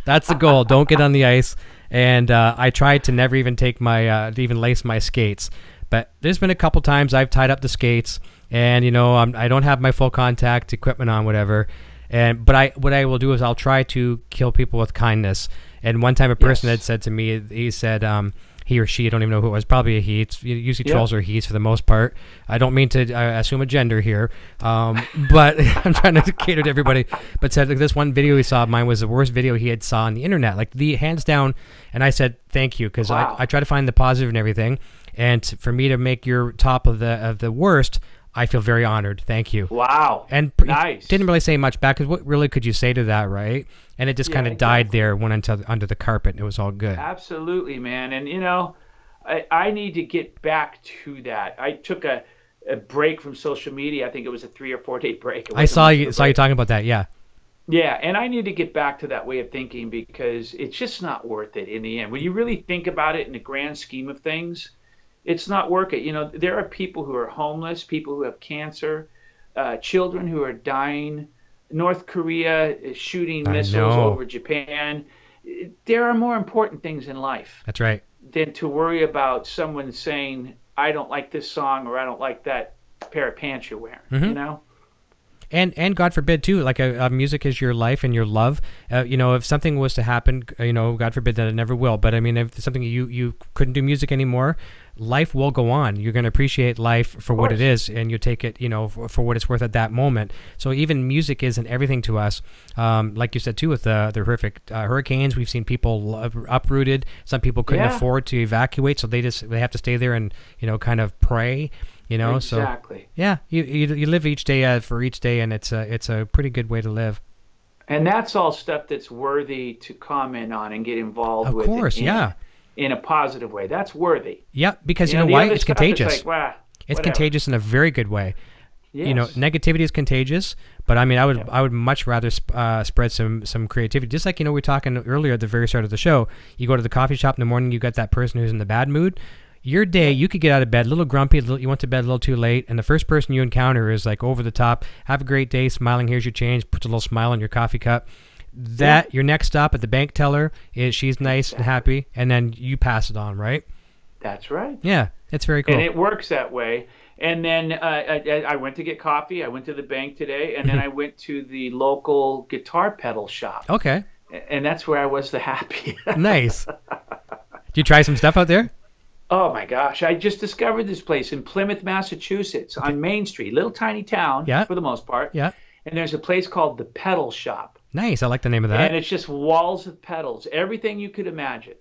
that's the goal. Don't get on the ice. And I try to never even take to even lace my skates. But there's been a couple times I've tied up the skates, and I don't have my full contact equipment on, whatever. But what I will do is I'll try to kill people with kindness. And one time a person had said to me, he said, he or she, I don't even know who it was, probably a he. It's usually trolls or he's for the most part. I don't mean to assume a gender here, but I'm trying to cater to everybody. But said this one video he saw of mine was the worst video he had saw on the internet, like the hands down. And I said thank you, because I try to find the positive in everything. And for me to make your top of the worst, I feel very honored. Thank you. Wow. And nice. Didn't really say much back, because what really could you say to that, right? And it just kind of died there, went under the carpet, and it was all good. Absolutely, man. And, I need to get back to that. I took a break from social media. I think it was a 3 or 4 day break. I saw you talking about that, yeah. Yeah, and I need to get back to that way of thinking, because it's just not worth it in the end. When you really think about it in the grand scheme of things, it's not worth it. There are people who are homeless, people who have cancer, children who are dying, North Korea is shooting missiles over Japan. There are more important things in life. That's right. Than to worry about someone saying, I don't like this song, or I don't like that pair of pants you're wearing, And God forbid too, like music is your life and your love. If something was to happen, God forbid that it never will. But I mean, if something you couldn't do music anymore, life will go on. You're going to appreciate life for what it is, and you take it, for what it's worth at that moment. So even music isn't everything to us. Like you said too, with the horrific hurricanes, we've seen people uprooted. Some people couldn't afford to evacuate, so they have to stay there and kind of pray. Exactly. So yeah, you live each day for each day, and it's a pretty good way to live. And that's all stuff that's worthy to comment on and get involved with. Of course, in a positive way. That's worthy. Yeah, because you know why? It's contagious. It's whatever. Contagious in a very good way. Yes. Negativity is contagious, but I mean, I would much rather spread some creativity. Just like we were talking earlier at the very start of the show. You go to the coffee shop in the morning, you got that person who's in the bad mood. Your day, you could get out of bed a little grumpy, you went to bed a little too late, and the first person you encounter is like over the top. Have a great day, smiling. Here's your change. Puts a little smile on your coffee cup. Your next stop at the bank teller is she's nice and happy, and then you pass it on, right? That's right. Yeah, it's very cool. And it works that way. And then I went to get coffee. I went to the bank today, and then I went to the local guitar pedal shop. Okay. And that's where I was the happiest. Nice. Did you try some stuff out there? Oh my gosh! I just discovered this place in Plymouth, Massachusetts, on Main Street, little tiny town for the most part. Yeah. And there's a place called the Peddle Shop. Nice. I like the name of that. And it's just walls of pedals, everything you could imagine.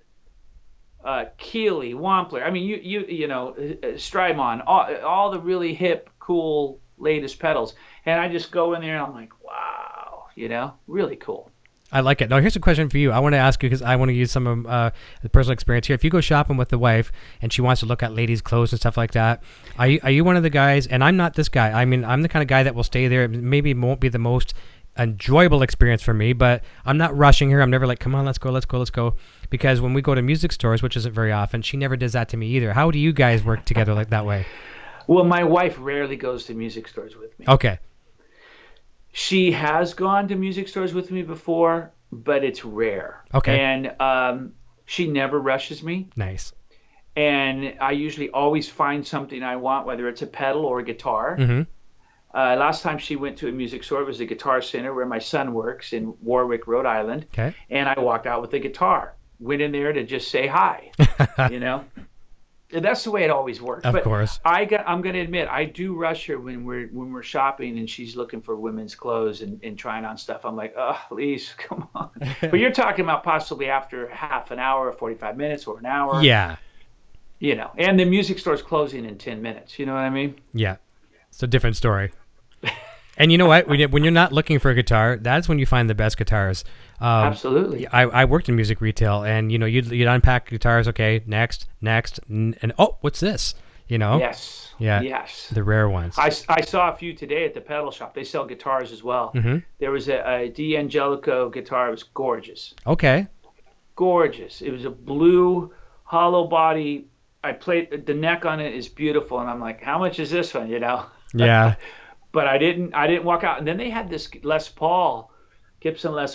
Keeley, Wampler. I mean, you know, Strymon, all the really hip, cool, latest pedals. And I just go in there and I'm like, wow, really cool. I like it. Now, here's a question for you. I want to ask you because I want to use some of the personal experience here. If you go shopping with the wife and she wants to look at ladies' clothes and stuff like that, are you one of the guys? And I'm not this guy. I mean, I'm the kind of guy that will stay there. Maybe it won't be the most enjoyable experience for me, but I'm not rushing her. I'm never like, come on, let's go. Because when we go to music stores, which isn't very often, she never does that to me either. How do you guys work together like that way? Well, my wife rarely goes to music stores with me. Okay. She has gone to music stores with me before, but it's rare. Okay. And she never rushes me. Nice. And I usually always find something I want, whether it's a pedal or a guitar. Mm-hmm. Last time she went to a music store, it was a Guitar Center where my son works in Warwick, Rhode Island. Okay. And I walked out with a guitar. Went in there to just say hi, And that's the way it always works. Of course. I'm going to admit, I do rush her when we're shopping and she's looking for women's clothes and trying on stuff. I'm like, oh, please, come on. But you're talking about possibly after half an hour, 45 minutes, or an hour. Yeah. And the music store's closing in 10 minutes. You know what I mean? Yeah. It's a different story. And you know what? When you're not looking for a guitar, that's when you find the best guitars. Absolutely. I worked in music retail, and you'd unpack guitars. Okay, next, and oh, what's this? Yes. Yeah. Yes. The rare ones. I saw a few today at the pedal shop. They sell guitars as well. Mm-hmm. There was a D'Angelico guitar. It was gorgeous. Okay. Gorgeous. It was a blue hollow body. I played the neck on it is beautiful, and I'm like, how much is this one? Yeah. But I didn't walk out. And then they had this Gibson Les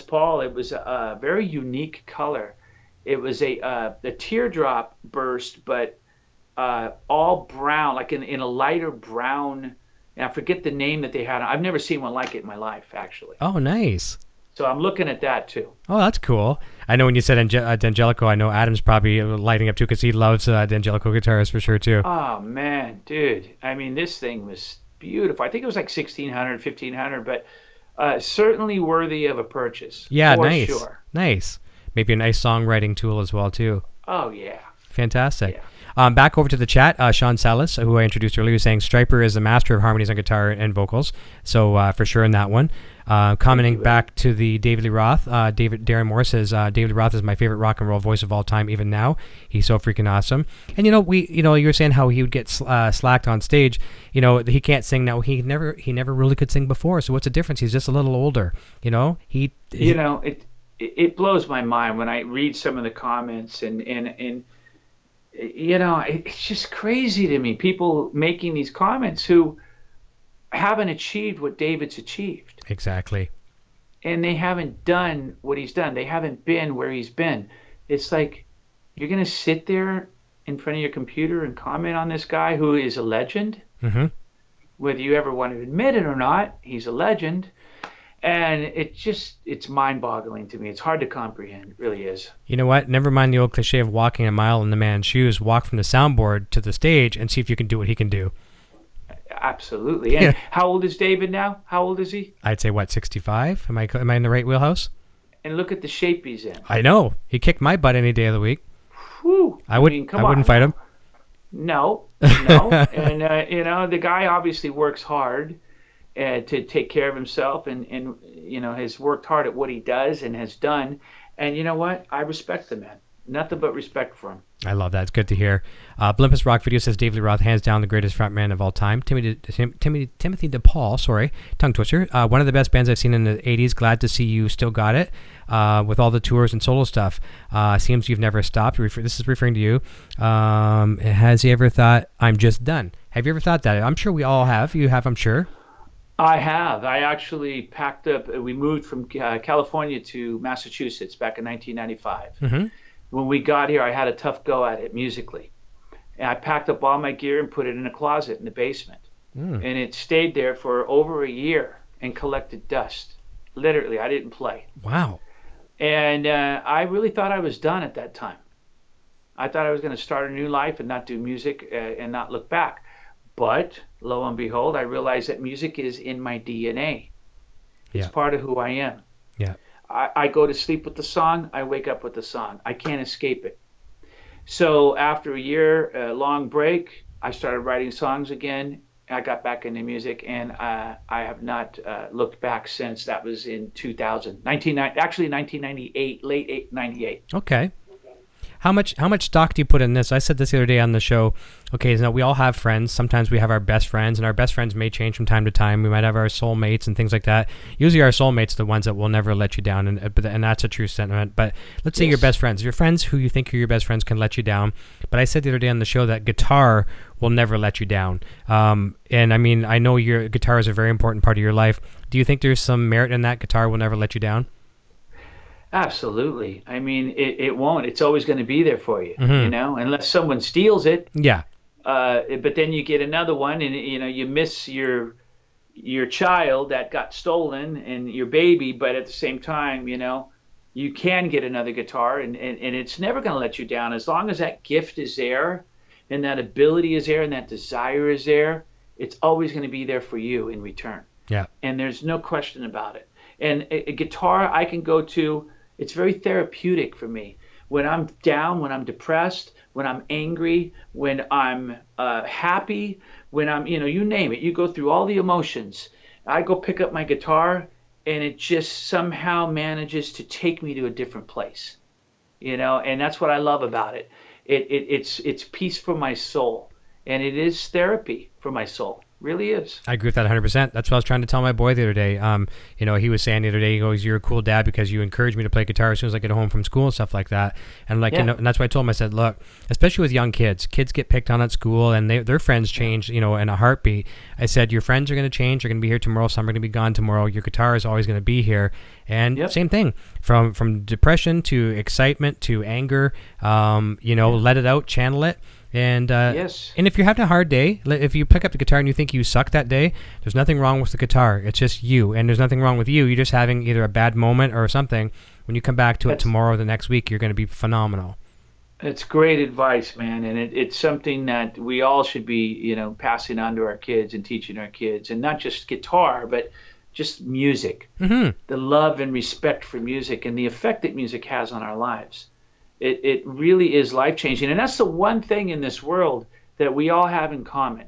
Paul. It was a very unique color. It was a teardrop burst, but all brown, like in a lighter brown. And I forget the name that they had. I've never seen one like it in my life, actually. Oh, nice. So I'm looking at that too. Oh, that's cool. I know when you said D'Angelico, I know Adam's probably lighting up too because he loves D'Angelico guitars for sure too. Oh man, dude! I mean, this thing was beautiful. I think it was like $1,600, $1,500, but certainly worthy of a purchase. Yeah, for nice. Sure. Nice. Maybe a nice songwriting tool as well too. Oh yeah. Fantastic. Yeah. Back over to the chat, Sean Salas, who I introduced earlier, was saying Stryper is the master of harmonies on guitar and vocals. So for sure in that one. Commenting back to the David Lee Roth, Darren Moore says, David Lee Roth is my favorite rock and roll voice of all time, even now. He's so freaking awesome. And you were saying how he would get slacked on stage. He can't sing now. He never really could sing before. So what's the difference? He's just a little older. It blows my mind when I read some of the comments and it's just crazy to me. People making these comments who haven't achieved what David's achieved. Exactly. And they haven't done what he's done. They haven't been where he's been. It's like, you're going to sit there in front of your computer and comment on this guy who is a legend? Mm-hmm. whether you ever want to admit it or not. He's a legend. And it's mind-boggling to me. It's hard to comprehend. It really is. You know what? Never mind the old cliche of walking a mile in the man's shoes. Walk from the soundboard to the stage and see if you can do what he can do. Absolutely. And how old is David now? How old is he? I'd say, 65? Am I in the right wheelhouse? And look at the shape he's in. I know. He kicked my butt any day of the week. Whew. I wouldn't fight him. No. And, the guy obviously works hard to take care of himself and has worked hard at what he does and has done. And you know what? I respect the man. Nothing but respect for him. I love that. It's good to hear. Blimpus Rock Video says Dave Lee Roth, hands down the greatest frontman of all time. Timothy DePaul, tongue twister. One of the best bands I've seen in the 80s. Glad to see you still got it with all the tours and solo stuff. Seems you've never stopped. This is referring to you. Has he ever thought, I'm just done? Have you ever thought that? I'm sure we all have. You have, I'm sure. I have. I actually packed up. We moved from California to Massachusetts back in 1995. Mm-hmm. When we got here, I had a tough go at it musically. And I packed up all my gear and put it in a closet in the basement. And it stayed there for over a year and collected dust. Literally, I didn't play. Wow. And I really thought I was done at that time. I thought I was going to start a new life and not do music and not look back. But lo and behold, I realized that music is in my DNA. It's part of who I am. Yeah. I go to sleep with the song. I wake up with the song. I can't escape it. So after a year long break, I started writing songs again. I got back into music, and I have not looked back since. That was in 1998, late 98. Okay. How much stock do you put in this? I said this the other day on the show. Okay, so we all have friends. Sometimes we have our best friends, and our best friends may change from time to time. We might have our soulmates and things like that. Usually our soulmates are the ones that will never let you down, and that's a true sentiment. But let's say your best friends. Your friends who you think are your best friends can let you down. But I said the other day on the show that guitar will never let you down. And I mean, I know your guitar is a very important part of your life. Do you think there's some merit in that guitar will never let you down? Absolutely. I mean, it won't. It's always going to be there for you, unless someone steals it. Yeah. But then you get another one, and you miss your child that got stolen and your baby. But at the same time, you can get another guitar, and it's never going to let you down as long as that gift is there, and that ability is there, and that desire is there. It's always going to be there for you in return. Yeah. And there's no question about it. And a guitar I can go to. It's very therapeutic for me. When I'm down, when I'm depressed, when I'm angry, when I'm happy, when I'm, you name it. You go through all the emotions. I go pick up my guitar, and it just somehow manages to take me to a different place. And that's what I love about it. It's peace for my soul, and it is therapy for my soul. Really is. I agree with that 100%. That's what I was trying to tell my boy the other day. He was saying the other day, he goes, "You're a cool dad because you encourage me to play guitar as soon as I get home from school and stuff like that." And and that's why I told him, I said, look, especially with young kids get picked on at school, and their friends change, in a heartbeat. I said, your friends are going to change. They're going to be here tomorrow. Some are going to be gone tomorrow. Your guitar is always going to be here. And same thing, from depression to excitement to anger, let it out, channel it. And and if you're having a hard day, if you pick up the guitar and you think you suck that day, there's nothing wrong with the guitar. It's just you, and there's nothing wrong with you. You're just having either a bad moment or something. When you come back to it tomorrow or the next week, you're going to be phenomenal. It's great advice, man, and it's something that we all should be, passing on to our kids and teaching our kids, and not just guitar, but just music. Mm-hmm. The love and respect for music and the effect that music has on our lives. It really is life-changing. And that's the one thing in this world that we all have in common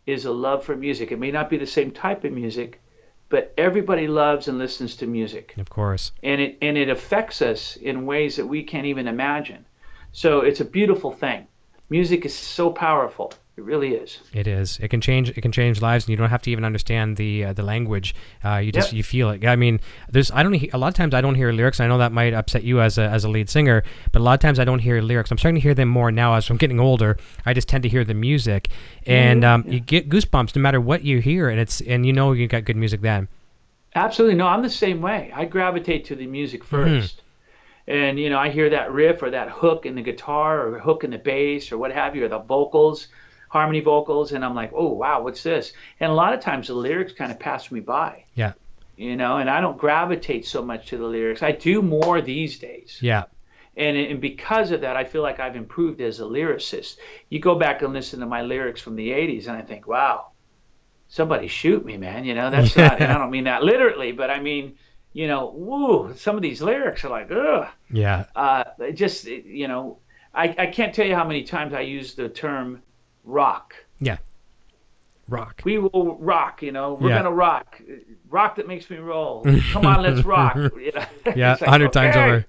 is a love for music. It may not be the same type of music, but everybody loves and listens to music. Of course. And it affects us in ways that we can't even imagine. So it's a beautiful thing. Music is so powerful. It really is. It is. It can change lives, and you don't have to even understand the language. You feel it. I mean, a lot of times I don't hear lyrics. I know that might upset you as a lead singer, but a lot of times I don't hear lyrics. I'm starting to hear them more now as I'm getting older. I just tend to hear the music, and you get goosebumps no matter what you hear, and you got good music then. Absolutely. No, I'm the same way. I gravitate to the music first. Mm-hmm. And I hear that riff or that hook in the guitar or hook in the bass or what have you, or the vocals. harmony vocals, and I'm like, oh wow, what's this? And a lot of times the lyrics kind of pass me by. Yeah. And I don't gravitate so much to the lyrics. I do more these days. Yeah. And because of that, I feel like I've improved as a lyricist. You go back and listen to my lyrics from the 80s, and I think, wow, somebody shoot me, man. That's not, and I don't mean that literally, but I mean, woo, some of these lyrics are like, ugh. Yeah. I can't tell you how many times I use the term rock. Yeah. Rock. We will rock, we're going to rock. Rock that makes me roll. Come on, let's rock. Yeah, 100 times over.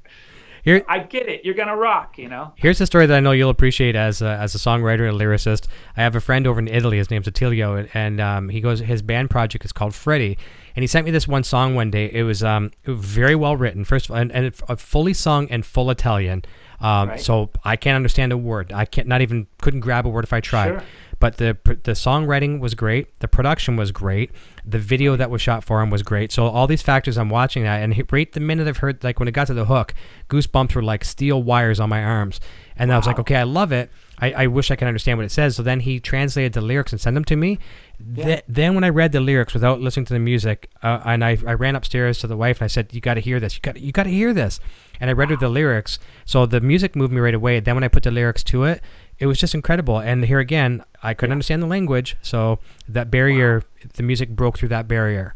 Here, I get it. You're going to rock, Here's a story that I know you'll appreciate as a songwriter and lyricist. I have a friend over in Italy. His name's Attilio, and his band project is called Freddie. And he sent me this one song one day. It was very well written, first of all, and fully sung and full Italian. Right. So I can't understand a word. I couldn't grab a word if I tried. Sure. But the songwriting was great. The production was great. The video that was shot for him was great. So all these factors, I'm watching that, and right the minute I've heard, like when it got to the hook, goosebumps were like steel wires on my arms. And I was like, okay, I love it. I wish I could understand what it says. So then he translated the lyrics and sent them to me. Yeah. Then when I read the lyrics without listening to the music, and I ran upstairs to the wife and I said, you got to hear this. You got to hear this. And I read her the lyrics. So the music moved me right away. Then when I put the lyrics to it, it was just incredible. And here again, I couldn't understand the language. So that barrier, the music broke through that barrier.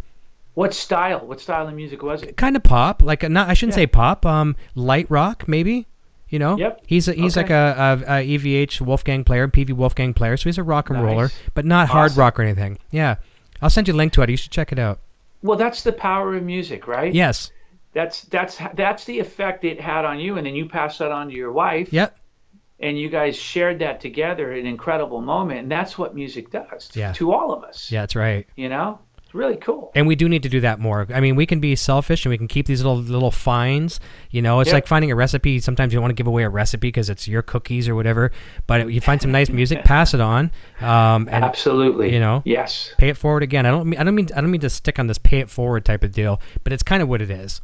What style of music was it? Kind of pop. I shouldn't say pop. Light rock, maybe. Yep. He's like a EVH Wolfgang player, PV Wolfgang player. So he's a rock and roller, but not hard rock or anything. Yeah. I'll send you a link to it. You should check it out. Well, that's the power of music, right? Yes. That's the effect it had on you, and then you passed that on to your wife. Yep. And you guys shared that together, an incredible moment, and that's what music does to all of us. Yeah, that's right. It's really cool. And we do need to do that more. I mean, we can be selfish and we can keep these little finds. It's like finding a recipe. Sometimes you don't want to give away a recipe because it's your cookies or whatever. But you find some nice music, pass it on. And, absolutely. Yes. Pay it forward again. I don't mean to stick on this pay it forward type of deal, but it's kind of what it is.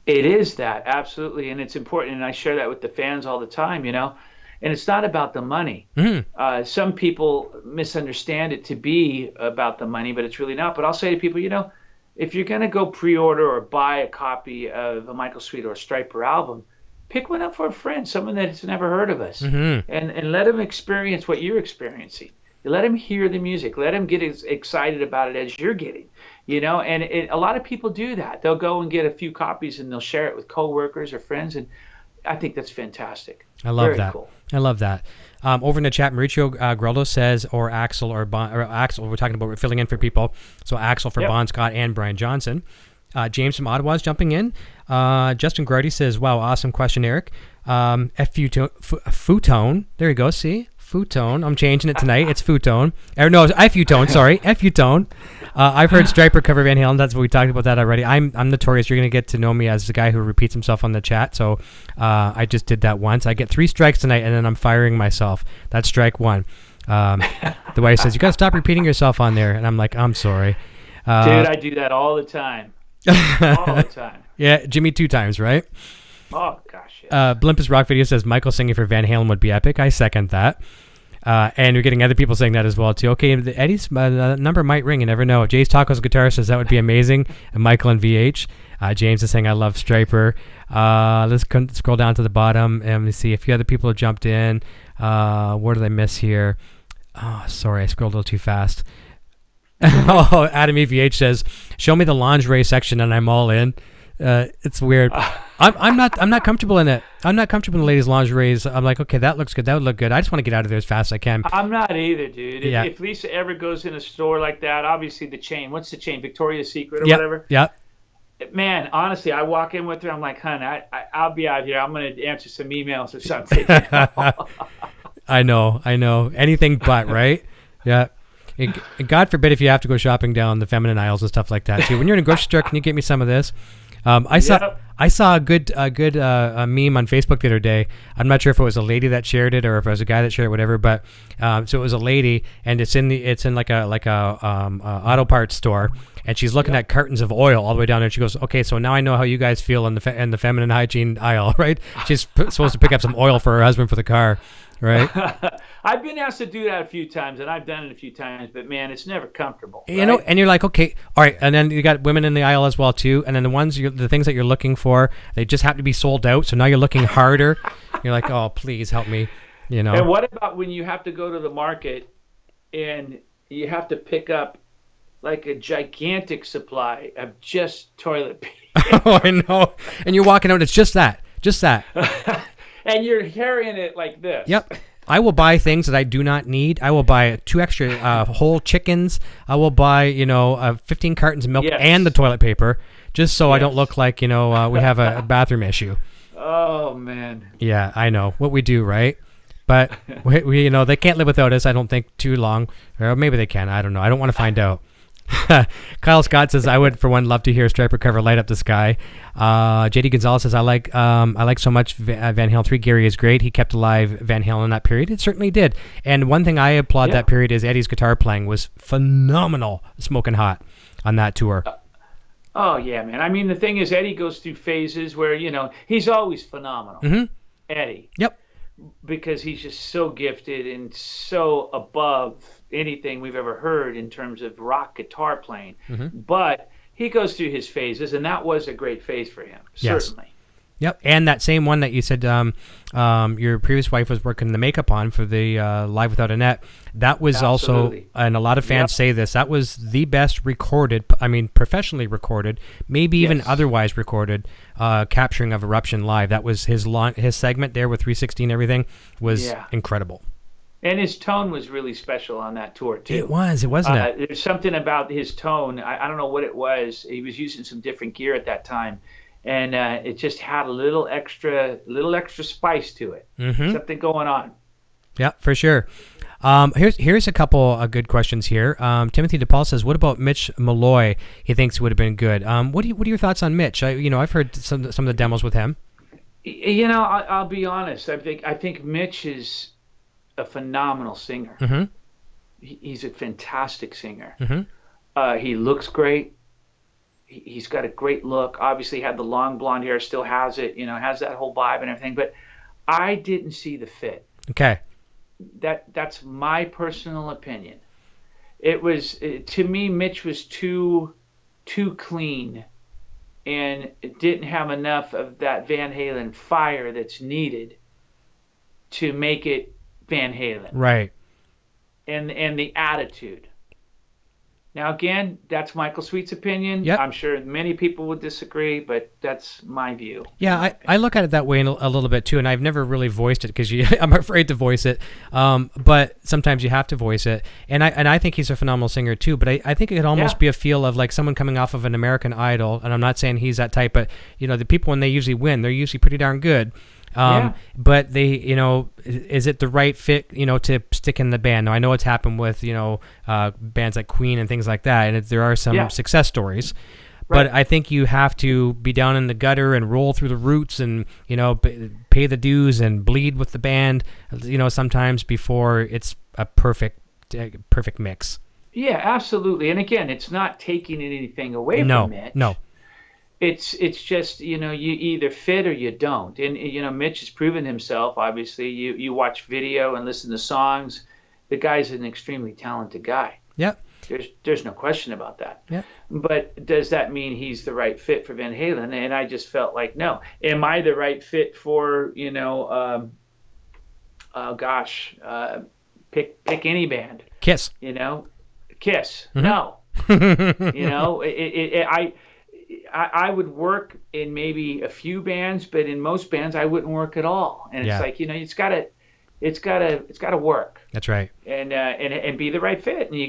It is that, absolutely, and it's important, and I share that with the fans all the time, and it's not about the money. Mm-hmm. Some people misunderstand it to be about the money, but it's really not. But I'll say to people, if you're going to go pre-order or buy a copy of a Michael Sweet or a Stryper album, pick one up for a friend, someone that's never heard of us, mm-hmm. and let them experience what you're experiencing. Let them hear the music. Let them get as excited about it as you're getting. And a lot of people do that. They'll go and get a few copies and they'll share it with coworkers or friends, and I think that's fantastic. I love Very that. Cool. I love that. Over in the chat, Mauricio Groldo says, or Axel or Axel. We're talking about, we're filling in for people. So Axel for Bon Scott and Brian Johnson. James from Ottawa is jumping in. Justin Grady says, "Wow, awesome question, Eric." Futone. There you go. See. Futone. I'm changing it tonight. It's Futone. Or no, Futone. Sorry, Futone. I've heard Stryper cover Van Halen. That's what we talked about that already. I'm notorious. You're gonna get to know me as the guy who repeats himself on the chat. So I just did that once. I get 3 strikes tonight, and then I'm firing myself. That's strike 1. The wife says you gotta stop repeating yourself on there, and I'm like, I'm sorry. Dude, I do that all the time. All the time. Yeah, Jimmy 2 times, right? Oh gosh. Yeah. Blimpus Rock Video says Michael singing for Van Halen would be epic. I second that. And you're getting other people saying that as well too. Okay, Eddie's number might ring. You never know. If Jay's Tacos guitar says that would be amazing. And Michael and VH. James is saying I love Stryper. Let's scroll down to the bottom and let me see. A few other people have jumped in. What did I miss here? Oh, sorry, I scrolled a little too fast. Oh, Adam EVH says, "Show me the lingerie section and I'm all in." It's weird. I'm not comfortable in it. I'm not comfortable in the ladies' lingeries. I'm like, okay, that looks good. That would look good. I just want to get out of there as fast as I can. I'm not either, dude. Yeah. If Lisa ever goes in a store like that, obviously the chain. What's the chain? Victoria's Secret or whatever. Yeah. Man, honestly, I walk in with her. I'm like, hon, I'll be out here. I'm gonna answer some emails or something. I know. Anything but, right? Yeah. And God forbid if you have to go shopping down the feminine aisles and stuff like that too. When you're in a grocery store, can you get me some of this? I saw a good meme on Facebook the other day. I'm not sure if it was a lady that shared it or if it was a guy that shared it, whatever. But so it was a lady, and it's in like a auto parts store, and she's looking at cartons of oil all the way down there. And she goes, "Okay, so now I know how you guys feel in the feminine hygiene aisle, right?" She's supposed to pick up some oil for her husband for the car. Right. I've been asked to do that a few times, and I've done it a few times, but man, it's never comfortable. You know, and you're like, okay, all right, and then you got women in the aisle as well too, and then the things that you're looking for, they just happen to be sold out, so now you're looking harder. You're like, oh, please help me, you know. And what about when you have to go to the market and you have to pick up like a gigantic supply of just toilet paper? Oh, I know. And you're walking out, it's just that. And you're carrying it like this. Yep. I will buy things that I do not need. I will buy 2 extra whole chickens. I will buy, 15 cartons of milk and the toilet paper, just so I don't look like, we have a bathroom issue. Oh, man. Yeah, I know. What we do, right? But, we they can't live without us, I don't think, too long. Or maybe they can. I don't know. I don't want to find out. Kyle Scott says, I would, for one, love to hear Stryper cover Light Up the Sky. JD Gonzalez says, I like so much Van Halen 3. Gary is great. He kept alive Van Halen in that period. It certainly did. And one thing I applaud that period is Eddie's guitar playing was phenomenal, smoking hot on that tour. Oh, yeah, man. I mean, the thing is, Eddie goes through phases where, he's always phenomenal. Mm-hmm. Eddie. Yep. Because he's just so gifted and so above anything we've ever heard in terms of rock guitar playing. Mm-hmm. But he goes through his phases, and that was a great phase for him, certainly. Yep, and that same one that you said your previous wife was working the makeup on for the Live Without a Net, that was also, and a lot of fans say this, that was the best recorded, professionally recorded, maybe even otherwise recorded, capturing of Eruption live. That was his segment there with 360 and everything was incredible. And his tone was really special on that tour, too. It was, wasn't it? There's something about his tone. I don't know what it was. He was using some different gear at that time. And it just had a little extra spice to it. Mm-hmm. Something going on. Yeah, for sure. Here's a couple of good questions here. Timothy DePaul says, "What about Mitch Malloy? He thinks would have been good." What are your thoughts on Mitch? I've heard some of the demos with him. I'll be honest. I think Mitch is a phenomenal singer. Mm-hmm. He's a fantastic singer. Mm-hmm. He looks great. He's got a great look. Obviously had the long blonde hair, still has it, has that whole vibe and everything. But I didn't see the fit. Okay. That's my personal opinion. It was, to me, Mitch was too clean and didn't have enough of that Van Halen fire that's needed to make it Van Halen. Right. And the attitude. Now, again, that's Michael Sweet's opinion. Yep. I'm sure many people would disagree, but that's my view. Yeah, I look at it that way a little bit, too, and I've never really voiced it because I'm afraid to voice it. But sometimes you have to voice it. And I think he's a phenomenal singer, too, but I think it could almost be a feel of like someone coming off of an American Idol, and I'm not saying he's that type, but, the people, when they usually win, they're usually pretty darn good. But they, is it the right fit, to stick in the band? Now, I know it's happened with, bands like Queen and things like that, and there are some success stories. Right. But I think you have to be down in the gutter and roll through the roots and, pay the dues and bleed with the band, sometimes before it's a perfect mix. Yeah, absolutely. And again, it's not taking anything away from it. No. It's just, you either fit or you don't. And, Mitch has proven himself, obviously. You watch video and listen to songs. The guy's an extremely talented guy. Yep. There's no question about that. Yep. But does that mean he's the right fit for Van Halen? And I just felt like, no. Am I the right fit for, pick any band? Kiss. Kiss. Mm-hmm. No. I would work in maybe a few bands, but in most bands I wouldn't work at all. And it's like, it's gotta work. That's right. And be the right fit. And you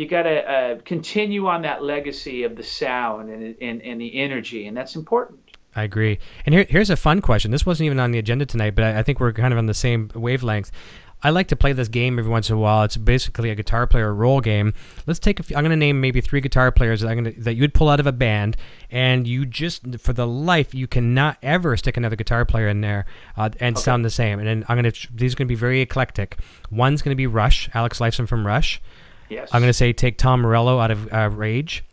gotta continue on that legacy of the sound and the energy, and that's important. I agree. And here's a fun question. This wasn't even on the agenda tonight, but I think we're kind of on the same wavelength. I like to play this game every once in a while. It's basically a guitar player role game. Let's take I'm going to name maybe 3 guitar players that you'd pull out of a band, and you just, for the life, you cannot ever stick another guitar player in there and sound the same. And then these are going to be very eclectic. One's going to be Rush, Alex Lifeson from Rush. Yes. I'm going to say take Tom Morello out of Rage.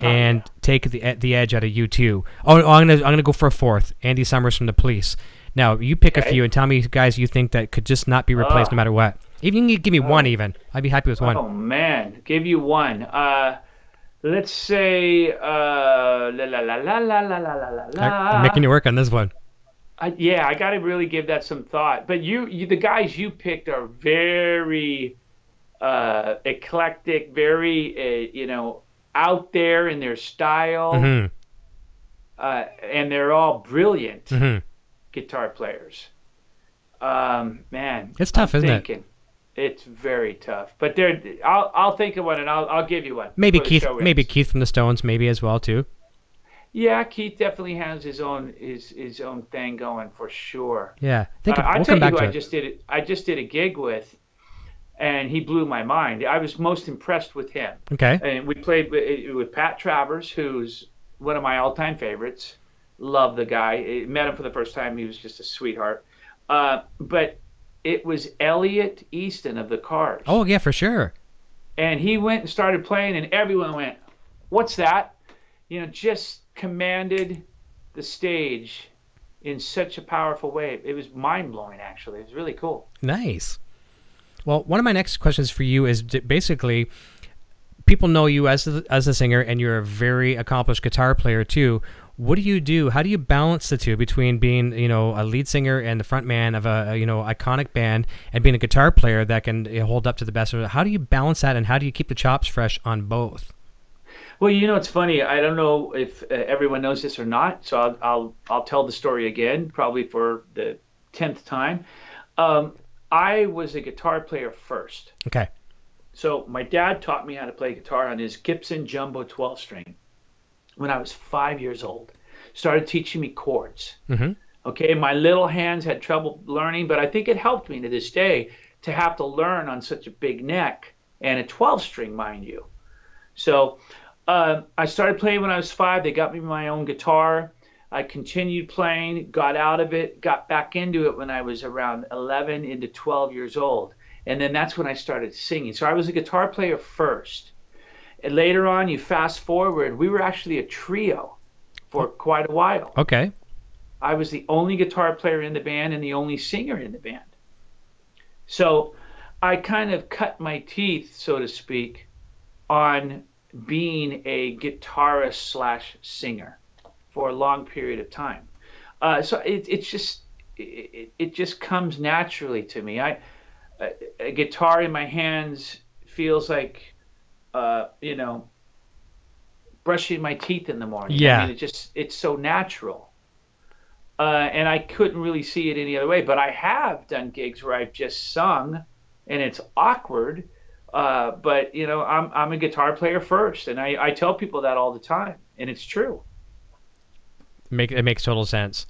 And take the Edge out of U2. I'm gonna go for a 4th, Andy Summers from The Police. Now, you pick a few and tell me guys you think that could just not be replaced no matter what. Even you can give me one even. I'd be happy with one. Oh, man. Give you one. Let's say la la la la la la la la la. I'm making you work on this one. I got to really give that some thought. But you the guys you picked are very eclectic, very out there in their style, and they're all brilliant guitar players. Man, it's tough, isn't it? It's very tough. But I'll think of one and I'll give you one. Maybe Keith. Maybe Keith from the Stones, maybe as well too. Yeah, Keith definitely has his own thing going for sure. Yeah, I tell you who I just did a gig with, and he blew my mind. I was most impressed with him. Okay. And we played with Pat Travers, who's one of my all-time favorites. Love the guy. I met him for the first time. He was just a sweetheart. But it was Elliot Easton of the Cars. Oh yeah, for sure. And he went and started playing, and everyone went, "What's that?" Just commanded the stage in such a powerful way. It was mind-blowing, actually. It was really cool. Nice. Well, one of my next questions for you is basically, people know you as a singer, and you're a very accomplished guitar player too. What do you do? How do you balance the two between being, a lead singer and the front man of a, iconic band, and being a guitar player that can hold up to the best of it? How do you balance that, and how do you keep the chops fresh on both? Well, it's funny. I don't know if everyone knows this or not, so I'll tell the story again, probably for the 10th time. I was a guitar player first. Okay. So my dad taught me how to play guitar on his Gibson Jumbo 12-string when I was 5 years old. Started teaching me chords. Mm-hmm. Okay, my little hands had trouble learning, but I think it helped me to this day to have to learn on such a big neck and a 12-string, mind you. So I started playing when I was 5. They got me my own guitar. I continued playing, got out of it, got back into it when I was around 11 into 12 years old. And then that's when I started singing. So I was a guitar player first. And later on, you fast forward, we were actually a trio for quite a while. Okay. I was the only guitar player in the band and the only singer in the band. So I kind of cut my teeth, so to speak, on being a guitarist / singer for a long period of time. So it just comes naturally to me. A guitar in my hands feels like brushing my teeth in the morning. Yeah. I mean, it's so natural. And I couldn't really see it any other way. But I have done gigs where I've just sung, and it's awkward. But I'm a guitar player first, and I tell people that all the time, and it's true. It makes total sense.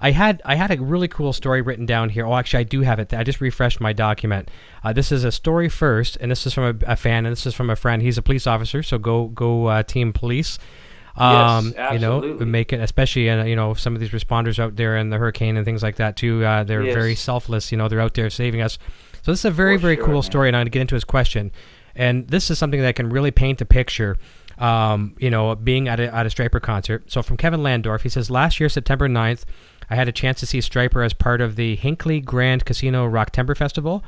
I had a really cool story written down here. Oh, actually, I do have it. I just refreshed my document. This is a story first, and this is from a fan, and this is from a friend. He's a police officer, so go team police. Yes, absolutely. Make it, especially some of these responders out there in the hurricane and things like that too. They're very selfless. They're out there saving us. So this is a very cool story, and I'm going to get into his question. And this is something that can really paint a picture. Being at a Stryper concert. So from Kevin Landorf, he says, last year, September 9th, I had a chance to see Stryper as part of the Hinckley Grand Casino Rocktember Festival.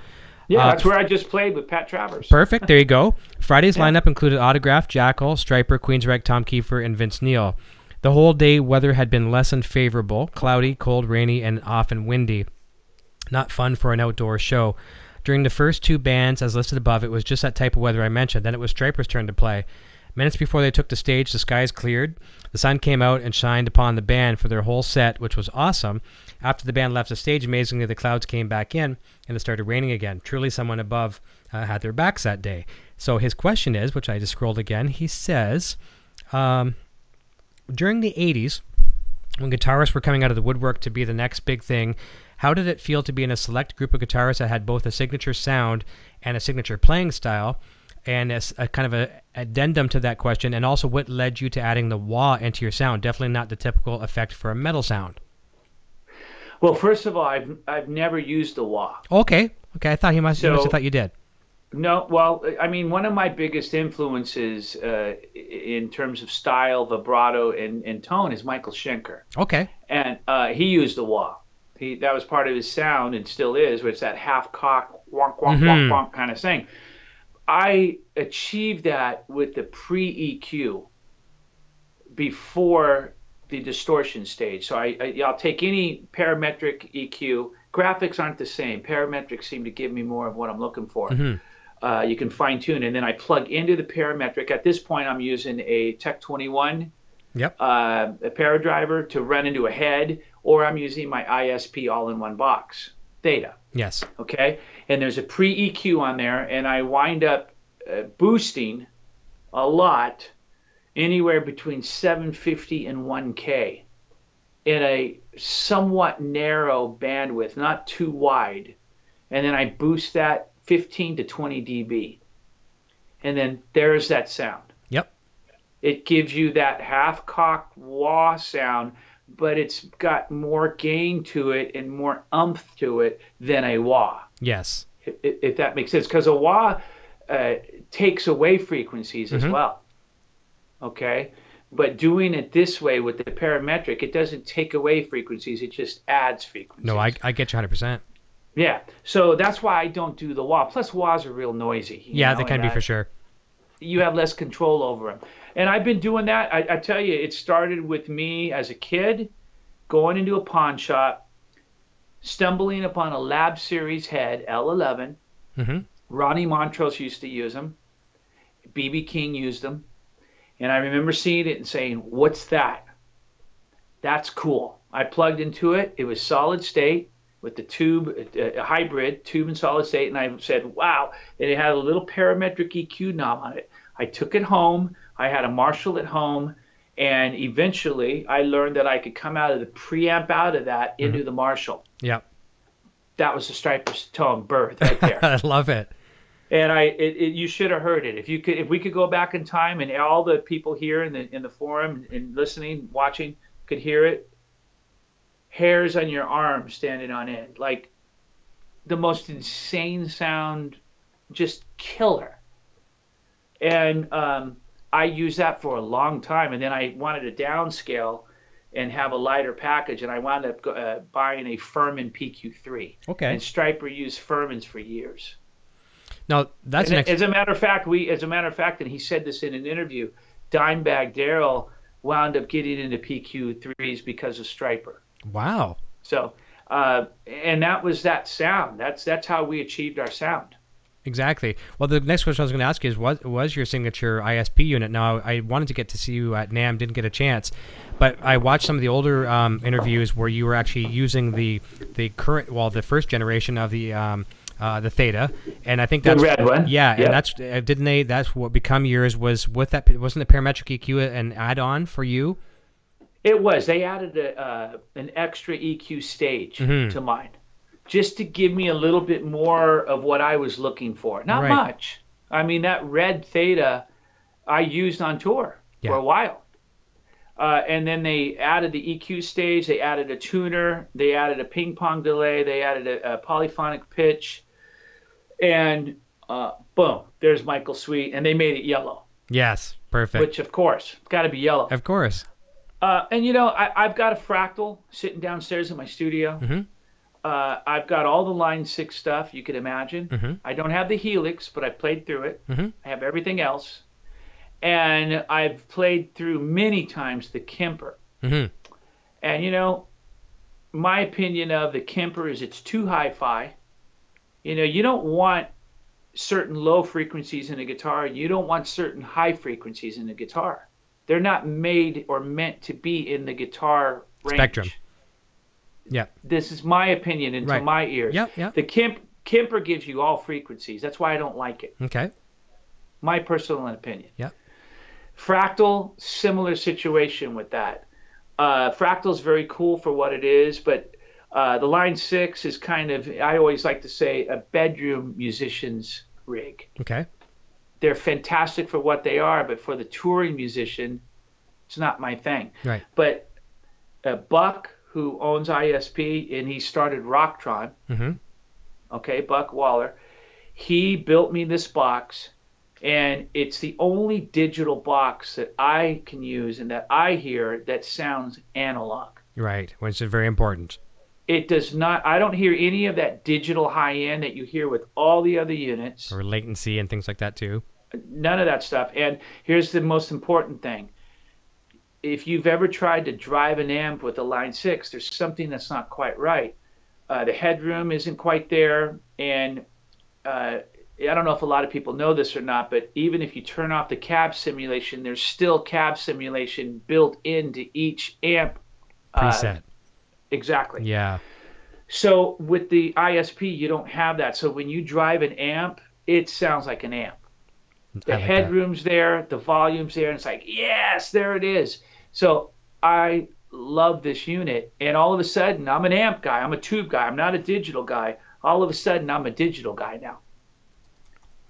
Yeah, that's where I just played with Pat Travers. Perfect. There you go. Friday's lineup included Autograph, Jackal, Stryper, Queensrÿche, Tom Kiefer, and Vince Neil. The whole day weather had been less than favorable, cloudy, cold, rainy, and often windy. Not fun for an outdoor show. During the first two bands, as listed above, it was just that type of weather I mentioned. Then it was Stryper's turn to play. Minutes before they took the stage, the skies cleared. The sun came out and shined upon the band for their whole set, which was awesome. After the band left the stage, amazingly, the clouds came back in, and it started raining again. Truly, someone above had their backs that day. So his question is, which I just scrolled again, he says, during the 80s, when guitarists were coming out of the woodwork to be the next big thing, how did it feel to be in a select group of guitarists that had both a signature sound and a signature playing style? And as a kind of a addendum to that question, and also what led you to adding the wah into your sound? Definitely not the typical effect for a metal sound. Well, first of all, I've never used the wah. Okay. I thought you must have thought you did. No, well, I mean, one of my biggest influences in terms of style, vibrato, and tone is Michael Schenker. Okay. And he used the wah. That was part of his sound and still is, where it's that half cock, wonk, wonk, wonk, wonk kind of thing. I achieved that with the pre-EQ before the distortion stage. So I'll take any parametric EQ. Graphics aren't the same. Parametrics seem to give me more of what I'm looking for. You can fine tune, and then I plug into the parametric. At this point, I'm using a Tech 21, a paradriver to run into a head, or I'm using my ISP all-in-one box, Theta. Yes. Okay, and there's a pre-EQ on there, and I wind up boosting a lot, anywhere between 750 and 1K in a somewhat narrow bandwidth, not too wide. And then I boost that 15 to 20 dB. And then there's that sound. Yep. It gives you that half-cock wah sound, but it's got more gain to it and more umph to it than a wah. Yes. If that makes sense. Because a wah takes away frequencies as well. Okay? But doing it this way with the parametric, it doesn't take away frequencies, it just adds frequencies. No, I get you 100%. Yeah. So that's why I don't do the wah. Plus, wahs are real noisy. Yeah, they can be for sure. You have less control over them. And I've been doing that. I tell you, it started with me as a kid, going into a pawn shop, stumbling upon a Lab Series head, L11. Ronnie Montrose used to use them. B.B. King used them. And I remember seeing it and saying, what's that? That's cool. I plugged into it. It was solid state with the tube, a hybrid, tube and solid state. And I said, wow. And it had a little parametric EQ knob on it. I took it home. I had a Marshall at home. And eventually I learned that I could come out of the preamp out of that into the Marshall. Yep. That was the Stryper tone birth right there. I love it. And you should have heard it. If we could go back in time, and all the people here in the forum and listening, watching, could hear it, hairs on your arms standing on end, like the most insane sound, just killer. And I used that for a long time, and then I wanted to downscale and have a lighter package, and I wound up buying a Furman PQ3. Okay. And Stryper used Furmans for years. Now that's as a matter of fact, and he said this in an interview, Dimebag Darrell wound up getting into PQ3s because of Stryper. Wow. So, and that was that sound. That's how we achieved our sound. Exactly. Well, the next question I was going to ask you is, what was your signature ISP unit? Now, I wanted to get to see you at NAMM, didn't get a chance, but I watched some of the older interviews where you were actually using the current, well, the first generation of the Theta, and I think that's the red one. Yeah, yep. And that's that's what become yours was with that. Wasn't the parametric EQ an add-on for you? It was. They added an extra EQ stage to mine, just to give me a little bit more of what I was looking for. Not much. I mean, that red Theta I used on tour for a while. And then they added the EQ stage, they added a tuner, they added a ping pong delay, they added a polyphonic pitch, and boom, there's Michael Sweet, and they made it yellow. Yes, perfect. Which, of course, it's got to be yellow. Of course. And, I've got a Fractal sitting downstairs in my studio. I've got all the Line 6 stuff you could imagine. I don't have the Helix, but I played through it. I have everything else. And I've played through many times the Kemper. And, my opinion of the Kemper is it's too hi-fi. You don't want certain low frequencies in a guitar. You don't want certain high frequencies in a guitar. They're not made or meant to be in the guitar range. Spectrum. Yeah. This is my opinion into my ears. Yep. The Kemper gives you all frequencies. That's why I don't like it. Okay. My personal opinion. Yeah. Fractal, similar situation with that. Fractal's very cool for what it is, but the Line 6 is kind of, I always like to say, a bedroom musician's rig. Okay. They're fantastic for what they are, but for the touring musician, it's not my thing. Right. But Buck, who owns ISP, and he started Rocktron, okay, Buck Waller, he built me this box, and it's the only digital box that I can use and that I hear that sounds analog. Right, which is very important. It does not. I don't hear any of that digital high end that you hear with all the other units. Or latency and things like that too. None of that stuff. And here's the most important thing. If you've ever tried to drive an amp with a Line 6, there's something that's not quite right. The headroom isn't quite there. And I don't know if a lot of people know this or not, but even if you turn off the cab simulation, there's still cab simulation built into each amp. Preset. Exactly. Yeah. So with the ISP, you don't have that. So when you drive an amp, it sounds like an amp. The headroom's there, the volume's there, and it's like, yes, there it is. So I love this unit. And all of a sudden, I'm an amp guy. I'm a tube guy. I'm not a digital guy. All of a sudden, I'm a digital guy now.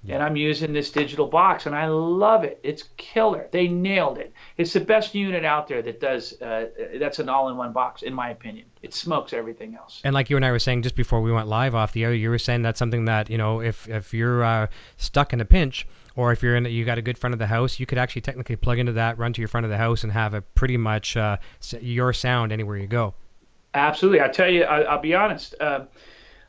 Yeah. And I'm using this digital box, and I love it. It's killer. They nailed it. It's the best unit out there that does that's an all-in-one box, in my opinion. It smokes everything else. And like you and I were saying just before we went live off the air, you were saying that's something that, you know, if you're stuck in a pinch, or if you got a good front of the house, you could actually technically plug into that, run to your front of the house, and have a pretty much your sound anywhere you go. Absolutely. I tell you, I'll be honest.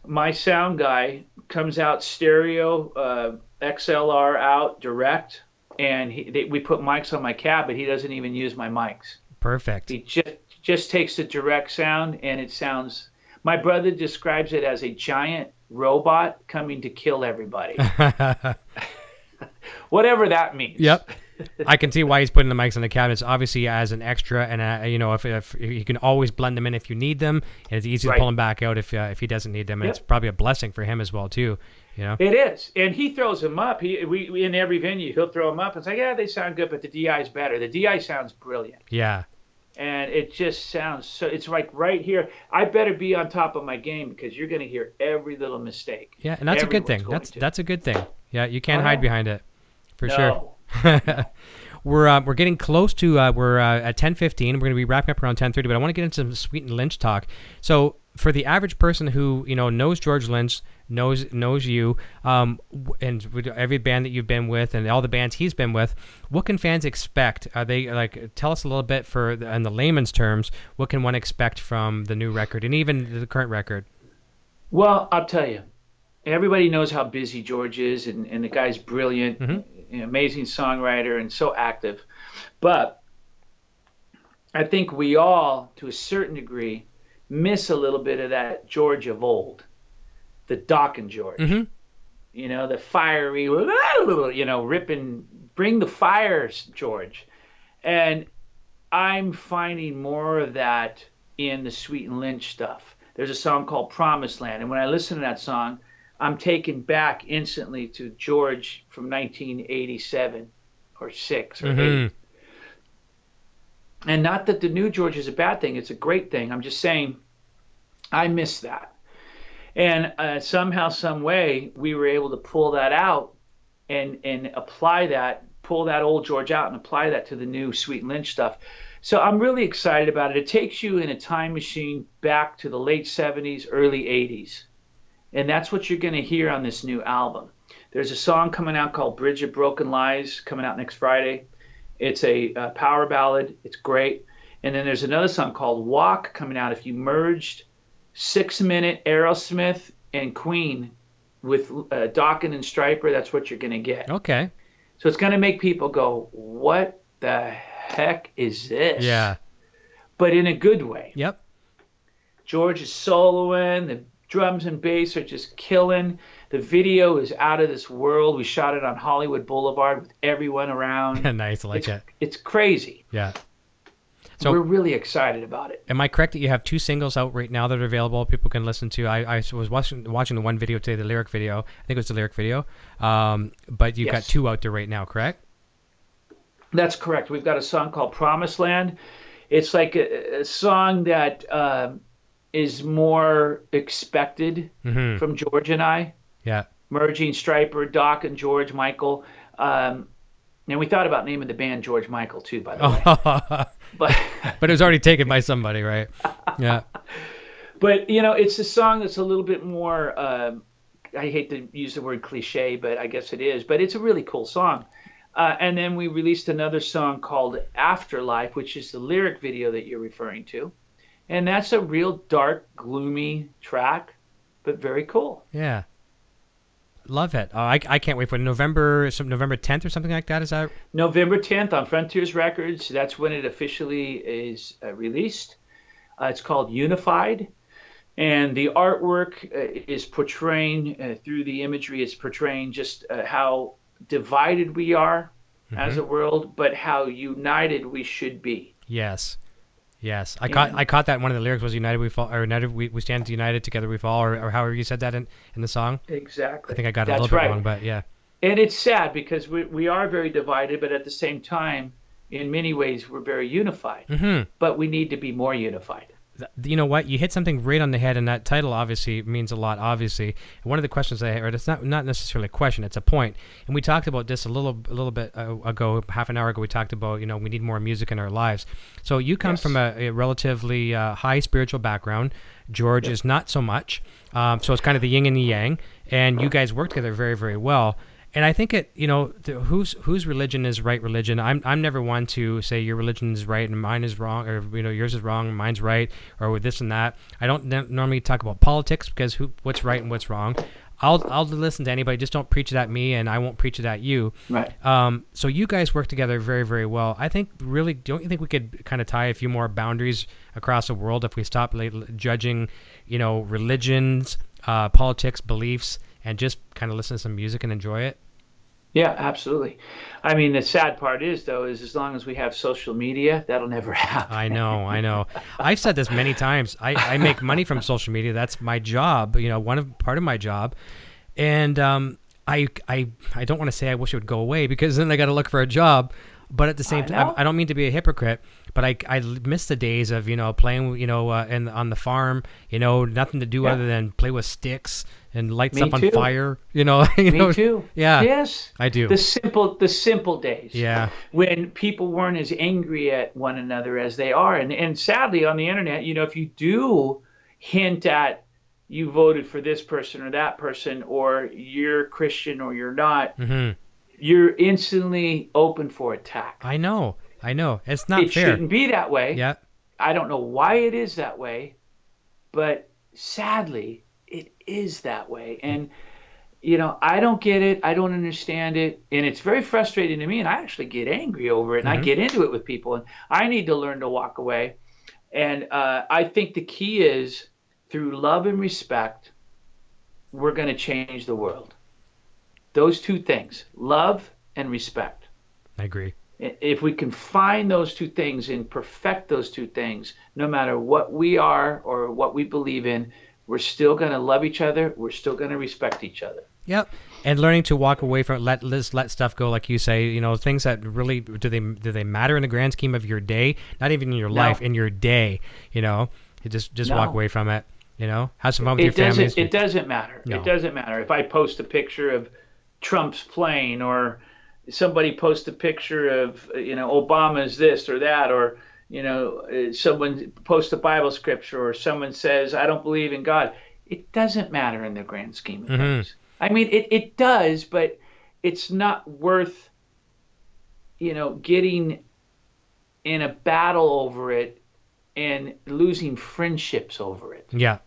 My sound guy comes out stereo, XLR out direct, and we put mics on my cab, but he doesn't even use my mics. Perfect. He just takes the direct sound, and it sounds. My brother describes it as a giant robot coming to kill everybody. Whatever that means. Yep. I can see why he's putting the mics on the cabinets, obviously as an extra, and you know, if you can always blend them in if you need them, and it's easy to pull them back out if he doesn't need them, and it's probably a blessing for him as well too. You know, it is, and he throws them up. We in every venue he'll throw them up and say, yeah, they sound good, but the DI is better. The DI sounds brilliant. Yeah. And it just sounds so. It's like right here. I better be on top of my game because you're going to hear every little mistake. Yeah, and that's a good thing. That's a good thing. Yeah, you can't hide behind it, for sure. We're getting close to we're at 10:15. We're going to be wrapping up around 10:30, but I want to get into some Sweet Lynch talk. So for the average person who, you know, knows George Lynch, knows you, and every band that you've been with and all the bands he's been with, what can fans expect? Are they like, tell us a little bit in the layman's terms, what can one expect from the new record and even the current record? Well, I'll tell you, everybody knows how busy George is, and the guy's brilliant, amazing songwriter, and so active. But I think we all, to a certain degree, miss a little bit of that George of old, the Doc and George. You know, the fiery, you know, ripping, bring the fires, George. And I'm finding more of that in the Sweet Lynch stuff. There's a song called Promised Land, and when I listen to that song, I'm taken back instantly to George from 1987 or 6 or 8. And not that the new George is a bad thing. It's a great thing. I'm just saying I miss that. And somehow, some way, we were able to pull that out and apply that, pull that old George out and apply that to the new Sweet Lynch stuff. So I'm really excited about it. It takes you in a time machine back to the late 70s, early 80s. And that's what you're going to hear on this new album. There's a song coming out called Bridge of Broken Lies coming out next Friday. It's a power ballad. It's great. And then there's another song called Walk coming out. If you merged 6-minute Aerosmith and Queen with Dokken and Stryper, that's what you're going to get. Okay. So it's going to make people go, what the heck is this? Yeah. But in a good way. Yep. George is soloing. The drums and bass are just killing. The video is out of this world. We shot it on Hollywood Boulevard with everyone around. Nice, I like it. It's crazy. Yeah. So we're really excited about it. Am I correct that you have 2 singles out right now that are available people can listen to? I was watching the one video today, the lyric video. I think it was the lyric video. But you've got 2 out there right now, correct? That's correct. We've got a song called Promised Land. It's like a song that is more expected from George and I. Yeah. Merging Stryper, Doc, and George Michael. And we thought about naming the band George Michael too, by the way. But it was already taken by somebody, right? Yeah. But, you know, it's a song that's a little bit more, I hate to use the word cliche, but I guess it is. But it's a really cool song. And then we released another song called Afterlife, which is the lyric video that you're referring to. And that's a real dark, gloomy track, but very cool. Yeah. Love it. I can't wait for November 10th or something like that. Is that November 10th on Frontiers Records? That's when it officially is released. It's called Unified, and the artwork is portraying through the imagery. It's portraying just how divided we are as a world, but how united we should be. Yes. Yes, I caught that one of the lyrics was "United we fall," or "United we stand united together we fall," or however you said that in the song. Exactly. I think I got it a little bit wrong, but yeah. And it's sad because we are very divided, but at the same time, in many ways, we're very unified. Mm-hmm. But we need to be more unified. You know what? You hit something right on the head, and that title obviously means a lot. Obviously, one of the questions it's not necessarily a question; it's a point. And we talked about this a little bit ago, half an hour ago. We talked about we need more music in our lives. So you come from a relatively high spiritual background. George is not so much. So it's kind of the yin and the yang, and you guys work together very, very well. And I think whose religion is right religion. I'm never one to say your religion is right and mine is wrong, or yours is wrong and mine's right, or with this and that. I don't normally talk about politics because what's right and what's wrong. I'll listen to anybody. Just don't preach it at me, and I won't preach it at you. Right. So you guys work together very, very well. I think really, don't you think we could kind of tie a few more boundaries across the world if we stop judging, religions, politics, beliefs, and just kind of listen to some music and enjoy it? Yeah, absolutely. I mean, the sad part is as long as we have social media, that'll never happen. I know. I've said this many times. I make money from social media. That's my job, part of my job. And I don't want to say I wish it would go away because then I got to look for a job. But at the same time, I don't mean to be a hypocrite, but I miss the days of, playing, on the farm, nothing to do other than play with sticks and light stuff on fire, Me too. Yeah. Yes. I do. The simple days. Yeah. When people weren't as angry at one another as they are. And sadly on the internet, if you do hint at you voted for this person or that person, or you're Christian or you're not, you're instantly open for attack. I know. It's not fair. It shouldn't be that way. Yeah. I don't know why it is that way, but sadly, it is that way. And, I don't get it. I don't understand it. And it's very frustrating to me. And I actually get angry over it. And I get into it with people. And I need to learn to walk away. And I think the key is through love and respect, we're going to change the world. Those two things, love and respect. I agree. If we can find those two things and perfect those two things, no matter what we are or what we believe in, we're still going to love each other. We're still going to respect each other. Yep. And learning to walk away from let stuff go, like you say, things that really do they matter in the grand scheme of your day? Not even in your life, in your day. You just walk away from it. Have some fun with your family. It doesn't matter. No. It doesn't matter if I post a picture of Trump's plane, or somebody posts a picture of Obama's this or that, or someone posts a Bible scripture, or someone says I don't believe in God. It doesn't matter in the grand scheme of things. I mean, it does, but it's not worth getting in a battle over it and losing friendships over it. Yeah,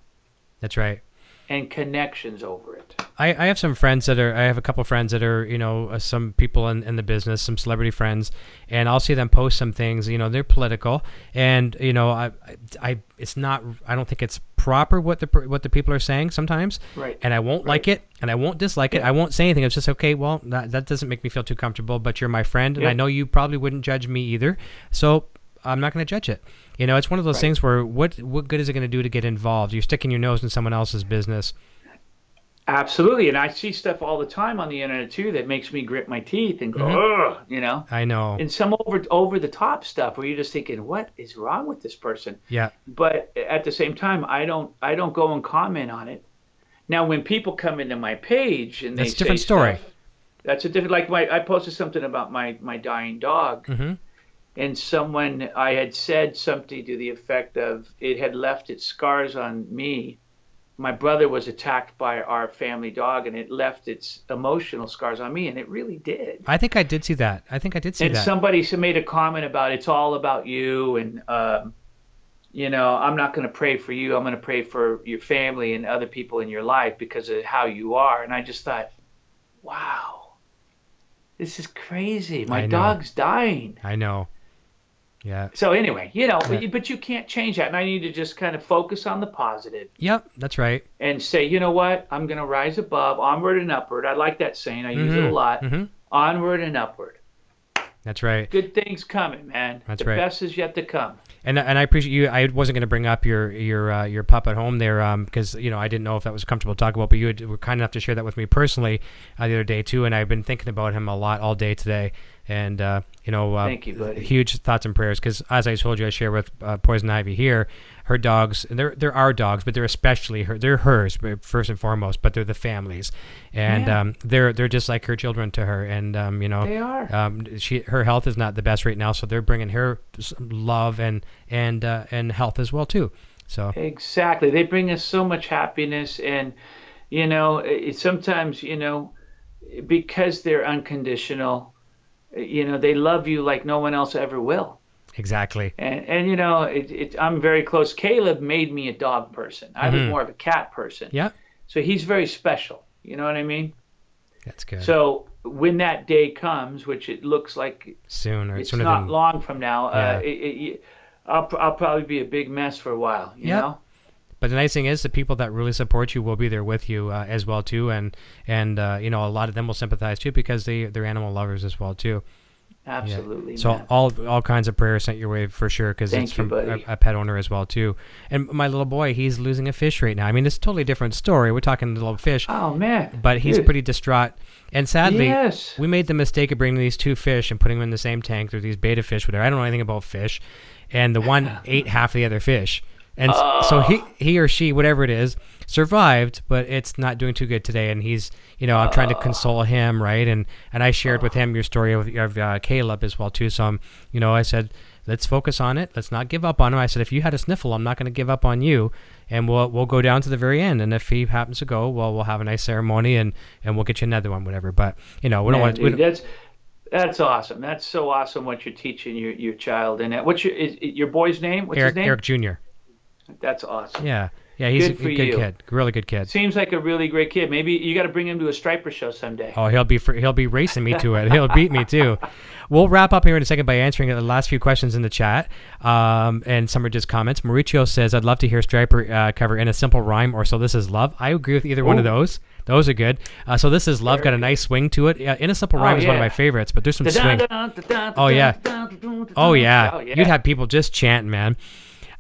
that's right. And connections over it. I have some friends I have a couple friends that are, some people in the business, some celebrity friends, and I'll see them post some things, they're political, and, it's not, I don't think it's proper what the people are saying sometimes. Right. And I won't like it, and I won't dislike it. I won't say anything. It's just, okay, well, that doesn't make me feel too comfortable, but you're my friend, and I know you probably wouldn't judge me either, so I'm not going to judge it. It's one of those things where what good is it going to do to get involved? You're sticking your nose in someone else's business. Absolutely. And I see stuff all the time on the internet too that makes me grit my teeth and go, ugh, I know. And some over the top stuff where you're just thinking, what is wrong with this person? Yeah. But at the same time, I don't go and comment on it. Now, when people come into my page and that's they a different say story. Stuff, that's a different, I posted something about my dying dog. Mm-hmm. And I had said something to the effect of it had left its scars on me. My brother was attacked by our family dog, and it left its emotional scars on me, and it really did. I think I did see that. And somebody made a comment about it's all about you, and I'm not going to pray for you. I'm going to pray for your family and other people in your life because of how you are. And I just thought, wow, this is crazy. My dog's dying. I know. Yeah. So anyway, but you can't change that. And I need to just kind of focus on the positive. Yep, that's right. And say, you know what? I'm going to rise above, onward and upward. I like that saying. I use it a lot. Onward and upward. That's right. Good things coming, man. That's the right. best is yet to come. And I appreciate you. I wasn't going to bring up your pup at home there because I didn't know if that was comfortable to talk about. But you were kind enough to share that with me personally the other day too. And I've been thinking about him a lot all day today. And thank you, buddy. Huge thoughts and prayers because as I told you, I share with Poison Ivy here. Her dogs, and they're our dogs, but they're especially they're hers first and foremost. But they're the family's, and they're just like her children to her. And they are. Her health is not the best right now, so they're bringing her love and health as well too. So exactly, they bring us so much happiness, and sometimes because they're unconditional, they love you like no one else ever will. Exactly. And I'm very close. Caleb made me a dog person. I was more of a cat person. Yeah. So he's very special. You know what I mean? That's good. So when that day comes, which it looks like soon, or it's sooner not than, long from now, I'll probably be a big mess for a while. You know? But the nice thing is the people that really support you will be there with you as well too, and a lot of them will sympathize too because they're animal lovers as well too. Absolutely. Yeah. So man. all kinds of prayers sent your way for sure because it's from a pet owner as well too. And my little boy, he's losing a fish right now. I mean, it's a totally different story. We're talking little fish. Oh man. But he's pretty distraught. And sadly, yes. we made the mistake of bringing these two fish and putting them in the same tank. They're these beta fish. Whatever. I don't know anything about fish. And the one ate half the other fish. And so he or she, whatever it is, survived, but it's not doing too good today. And he's, I'm trying to console him, right? And I shared with him your story of Caleb as well too. So I said, let's focus on it. Let's not give up on him. I said, if you had a sniffle, I'm not going to give up on you, and we'll go down to the very end. And if he happens to go, well, we'll have a nice ceremony and we'll get you another one, whatever. But we don't want to. That's awesome. That's so awesome what you're teaching your child. And what's your boy's name? What's his name? Eric Jr. That's awesome. Yeah, he's a good kid, really good kid. Seems like a really great kid. Maybe you got to bring him to a Stryper show someday. Oh, he'll be racing me to it. He'll beat me too. We'll wrap up here in a second by answering the last few questions in the chat, and some are just comments. Mauricio says, "I'd love to hear Stryper cover In a Simple Rhyme or So This Is Love." I agree with either one of those. Those are good. So This Is Love got a nice swing to it. In a Simple Rhyme is one of my favorites, but there's some swing. Oh yeah. You'd have people just chanting, man.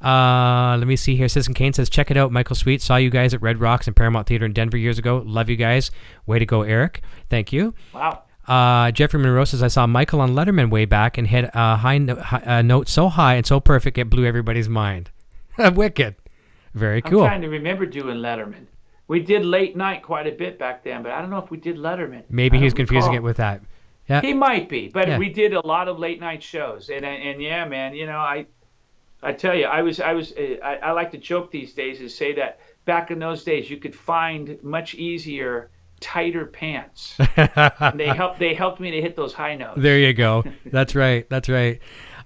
Let me see here. Citizen Kane says, check it out. Michael Sweet, saw you guys at Red Rocks and Paramount Theater in Denver years ago. Love you guys. Way to go, Eric. Thank you. Wow. Jeffrey Monroe says, I saw Michael on Letterman way back and hit a note so high and so perfect it blew everybody's mind. Wicked. Very cool. I'm trying to remember doing Letterman. We did late night quite a bit back then, but I don't know if we did Letterman. Maybe he's confusing it with that. Yeah. He might be, but we did a lot of late night shows. And yeah, man, I tell you, I like to joke these days and say that back in those days you could find much easier tighter pants. And they helped me to hit those high notes. There you go. That's right.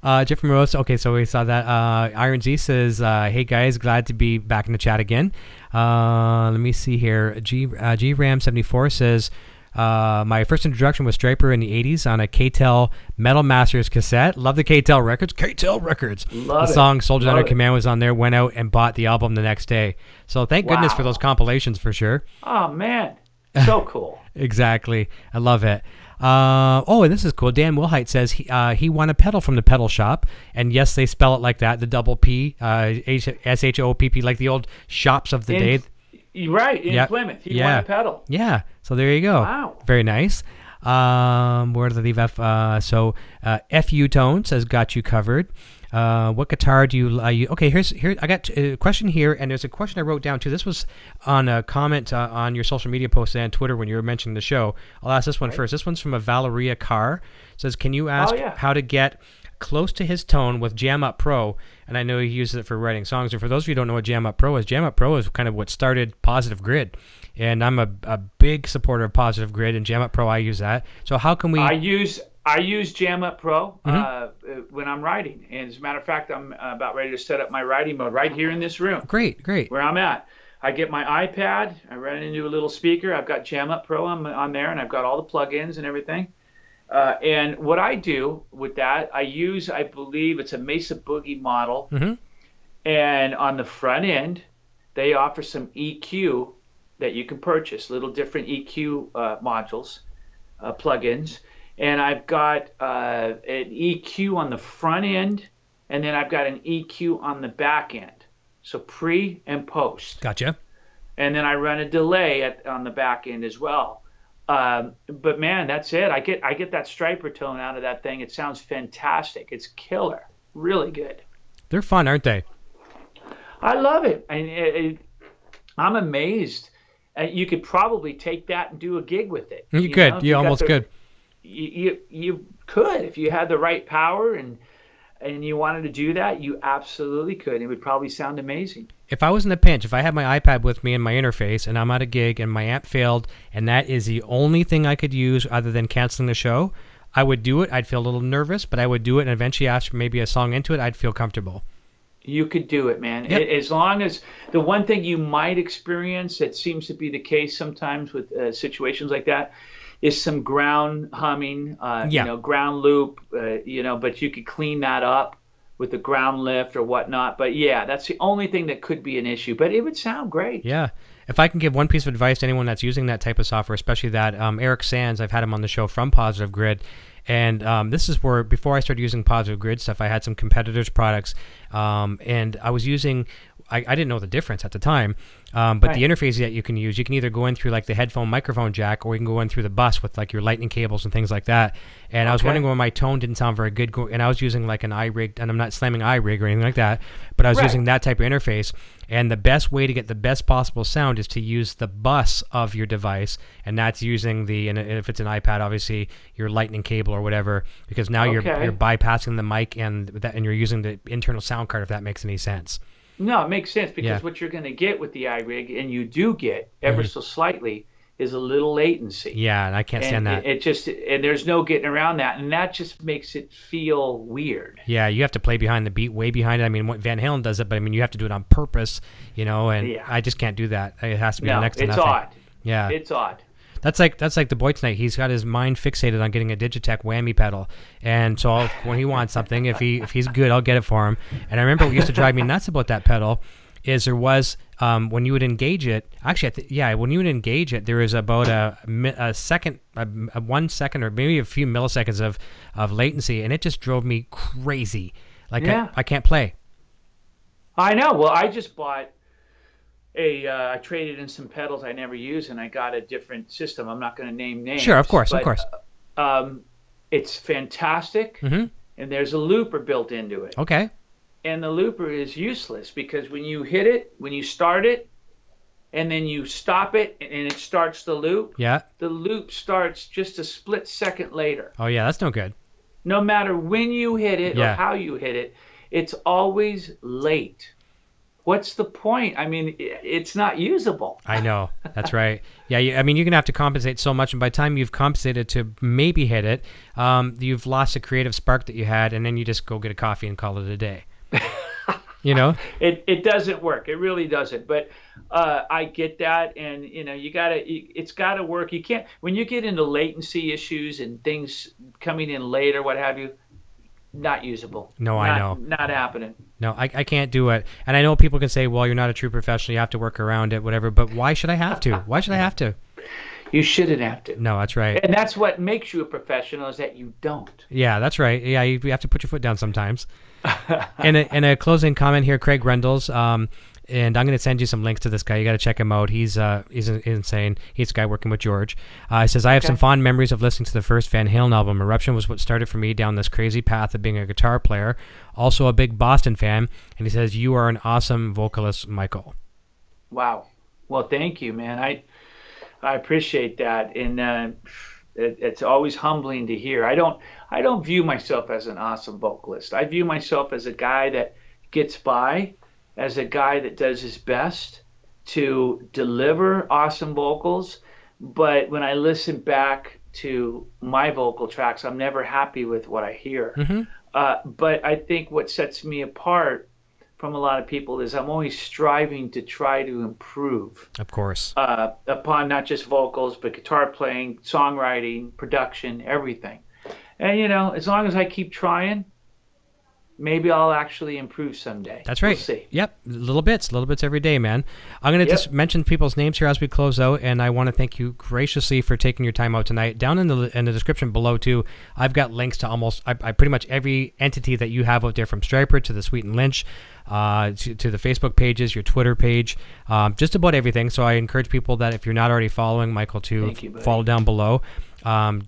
Jeff Morose. Okay, so we saw that. Iron Z says, "Hey guys, glad to be back in the chat again." Let me see here. G Ram 74 says, my first introduction was Stryper in the 80s on a K-Tel Metal Masters cassette. Love the K-Tel records. The song Soldiers Under Command was on there. Went out and bought the album the next day. So thank goodness for those compilations for sure. Oh man, so cool. Exactly. I love it. And this is cool. Dan Wilhite says he won a pedal from the Peddle shop, and yes, they spell it like that, the double P, SHOPP, like the old shops of the day. Right, in Plymouth. He won a pedal. Yeah, so there you go. Wow. Very nice. Where did I leave F? FU Tone says, got you covered. What guitar do you okay, here I got a question here, and there's a question I wrote down too. This was on a comment on your social media post and Twitter when you were mentioning the show. I'll ask this one first. This one's from a Valeria Carr. It says, can you ask how to get close to his tone with Jam Up Pro? And I know he uses it for writing songs. And for those of you who don't know what Jam Up Pro is kind of what started Positive Grid. And I'm a big supporter of Positive Grid, and Jam Up Pro, I use that. So how can we... I use Jam Up Pro. when I'm writing. And as a matter of fact, I'm about ready to set up my writing mode right here in this room. Great. Where I'm at. I get my iPad, I run it into a little speaker. I've got Jam Up Pro on there, and I've got all the plugins and everything. And what I do with that, I believe it's a Mesa Boogie model. Mm-hmm. And on the front end, they offer some EQ that you can purchase, little different EQ modules, plugins. And I've got an EQ on the front end, and then I've got an EQ on the back end. So pre and post. Gotcha. And then I run a delay on the back end as well. But man, that's it. I get that Stryper tone out of that thing. It sounds fantastic. It's killer. Really good. They're fun, aren't they? I love it. And I'm amazed. You could probably take that and do a gig with it. You could. You almost could. You could if you had the right power and you wanted to do that, you absolutely could. It would probably sound amazing. If I was in a pinch, if I had my iPad with me and my interface and I'm at a gig and my amp failed and that is the only thing I could use other than canceling the show, I would do it. I'd feel a little nervous, but I would do it, and eventually after maybe a song into it, I'd feel comfortable. You could do it, man. Yep. As long as the one thing you might experience that seems to be the case sometimes with situations like that is some ground humming, ground loop, but you could clean that up with the ground lift or whatnot. But yeah, that's the only thing that could be an issue, but it would sound great. Yeah. If I can give one piece of advice to anyone that's using that type of software, especially that, Eric Sands, I've had him on the show from Positive Grid. And this is where, before I started using Positive Grid stuff, I had some competitors' products, and I was using, I didn't know the difference at the time, but right. The interface that you can use, you can either go in through like the headphone microphone jack, or you can go in through the bus with like your lightning cables and things like that. And I was wondering why my tone didn't sound very good, and I was using like an iRig, and I'm not slamming iRig or anything like that, but I was using that type of interface. And the best way to get the best possible sound is to use the bus of your device, and that's using and if it's an iPad, obviously your lightning cable or whatever, because now you're bypassing the mic and you're using the internal sound card, if that makes any sense. No, it makes sense, because what you're going to get with the iRig, and you do get ever so slightly, is a little latency. Yeah, and I can't stand that. And there's no getting around that, and that just makes it feel weird. Yeah, you have to play behind the beat, way behind it. I mean, Van Halen does it, but I mean, you have to do it on purpose, and I just can't do that. It has to be next to nothing. It's odd. Yeah, it's odd. That's like the boy tonight. He's got his mind fixated on getting a Digitech whammy pedal, and so when he wants something, if he's good, I'll get it for him. And I remember what used to drive me nuts about that pedal is there was when you would engage it. Actually, when you would engage it, there was about a second, 1 second, or maybe a few milliseconds of latency, and it just drove me crazy. Like I can't play. I know. Well, I just bought I traded in some pedals I never used, and I got a different system. I'm not going to name names. Sure, of course. It's fantastic, and there's a looper built into it. Okay. And the looper is useless, because when you hit it, when you start it, and then you stop it, and it starts the loop, the loop starts just a split second later. Oh, yeah, that's no good. No matter when you hit it or how you hit it, it's always late. What's the point? I mean, it's not usable. I know. That's right. Yeah, I mean, you're going to have to compensate so much, and by the time you've compensated to maybe hit it, you've lost the creative spark that you had, and then you just go get a coffee and call it a day. It doesn't work. It really doesn't. But I get that, and it's gotta work. You can't, when you get into latency issues and things coming in late or what have you, not usable. No, I know. Not happening. No, I can't do it. And I know people can say, well, you're not a true professional, you have to work around it, whatever, but why should I have to? Why should I have to? You shouldn't have to. No, that's right. And that's what makes you a professional, is that you don't. Yeah, that's right. Yeah, you have to put your foot down sometimes. And a closing comment here, Craig Rendels, and I'm going to send you some links to this guy. You got to check him out. He's insane. He's a guy working with George. He says, I have some fond memories of listening to the first Van Halen album. Eruption was what started for me down this crazy path of being a guitar player. Also a big Boston fan. And he says, you are an awesome vocalist, Michael. Wow. Well, thank you, man. I appreciate that. And it's always humbling to hear. I don't view myself as an awesome vocalist. I view myself as a guy that gets by, as a guy that does his best to deliver awesome vocals. But when I listen back to my vocal tracks. I'm never happy with what I hear. Mm-hmm. But I think what sets me apart from a lot of people is I'm always striving to try to improve. Of course. Upon not just vocals, but guitar playing, songwriting, production, everything. And, as long as I keep trying, maybe I'll actually improve someday. That's right. We'll see. Yep. Little bits every day, man. I'm going to just mention people's names here as we close out, and I want to thank you graciously for taking your time out tonight. Down in the description below, too, I've got links to almost I pretty much every entity that you have out there, from Stryper to the Sweet Lynch, to the Facebook pages, your Twitter page, just about everything. So I encourage people that if you're not already following Michael to follow down below.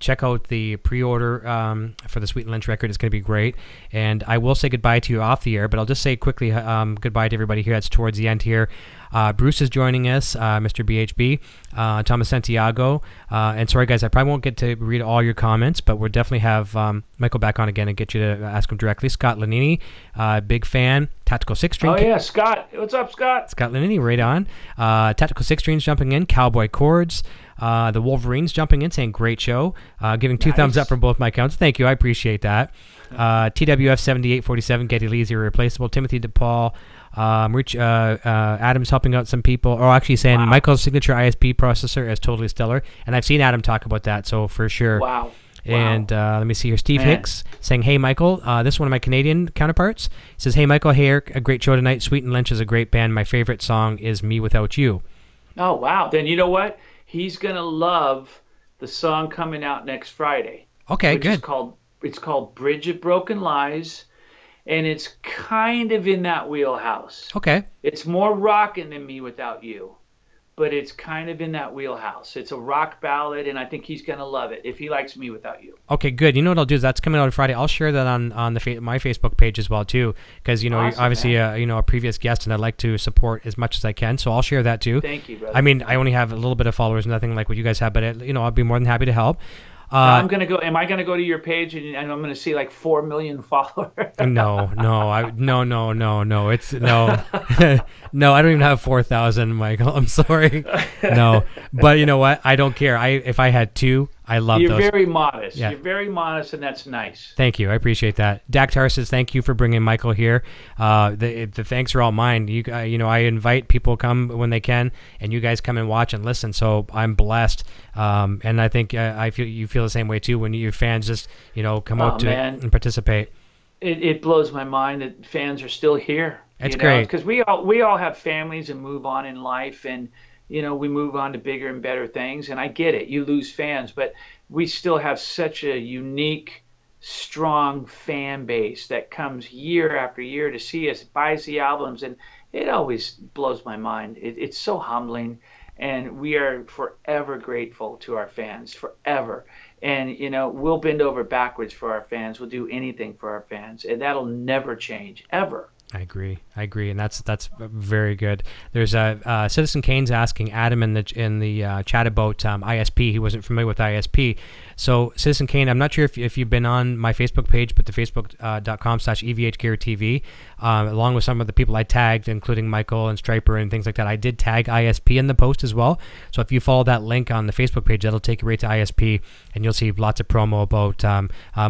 Check out the pre-order for the Sweet Lynch record. It's going to be great. And I will say goodbye to you off the air, but I'll just say quickly goodbye to everybody here. That's towards the end here. Bruce is joining us, Mr. BHB, Thomas Santiago. And sorry, guys, I probably won't get to read all your comments, but we'll definitely have Michael back on again and get you to ask him directly. Scott Lanini, big fan. Tactical Six String. Oh, yeah, Scott. What's up, Scott? Scott Lanini, right on. Tactical Six Strings jumping in. Cowboy Chords. The Wolverines jumping in, saying great show. Giving 2 thumbs up from both my accounts. Thank you. I appreciate that. TWF 7847, Getty Lee's Irreplaceable. Timothy DePaul. Adam's helping out some people. Or actually saying Michael's signature ISP processor is totally stellar. And I've seen Adam talk about that, so for sure. Wow. And let me see here. Steve Hicks saying, hey, Michael. This is one of my Canadian counterparts. He says, hey, Michael, hey, Eric, a great show tonight. Sweet Lynch is a great band. My favorite song is Me Without You. Oh, wow. Then you know what? He's going to love the song coming out next Friday. Okay, good. It's called Bridge of Broken Lies, and it's kind of in that wheelhouse. Okay. It's more rockin' than Me Without You, but it's kind of in that wheelhouse. It's a rock ballad, and I think he's going to love it if he likes Me Without You. Okay, good. You know what I'll do is that's coming out on Friday. I'll share that on my Facebook page as well too, because you're obviously a previous guest, and I'd like to support as much as I can. So I'll share that too. Thank you, brother. I mean, I only have a little bit of followers, nothing like what you guys have, but I'll be more than happy to help. I'm gonna go. Am I gonna go to your page and I'm gonna see like 4 million followers? No. It's no, no. I don't even have 4,000, Michael. I'm sorry. No, but you know what? I don't care. If I had 2, I love those. You're very modest. Yeah. You're very modest, and that's nice. Thank you. I appreciate that. Dak Tar says, thank you for bringing Michael here. The thanks are all mine. I invite people come when they can, and you guys come and watch and listen. So I'm blessed. And I think I feel you feel the same way too when your fans just, come out to and participate. It blows my mind that fans are still here. It's great. Because we all have families and move on in life, and we move on to bigger and better things, and I get it. You lose fans, but we still have such a unique, strong fan base that comes year after year to see us, buys the albums, and it always blows my mind. It's so humbling, and we are forever grateful to our fans, forever. And, we'll bend over backwards for our fans. We'll do anything for our fans, and that'll never change, ever. I agree, and that's very good. There's Citizen Kane's asking Adam in the chat about ISP. He wasn't familiar with ISP. So Citizen Kane, I'm not sure if you've been on my Facebook page, but the facebook.com/EVHGearTV, along with some of the people I tagged, including Michael and Stryper and things like that. I did tag ISP in the post as well. So if you follow that link on the Facebook page, that'll take you right to ISP, and you'll see lots of promo about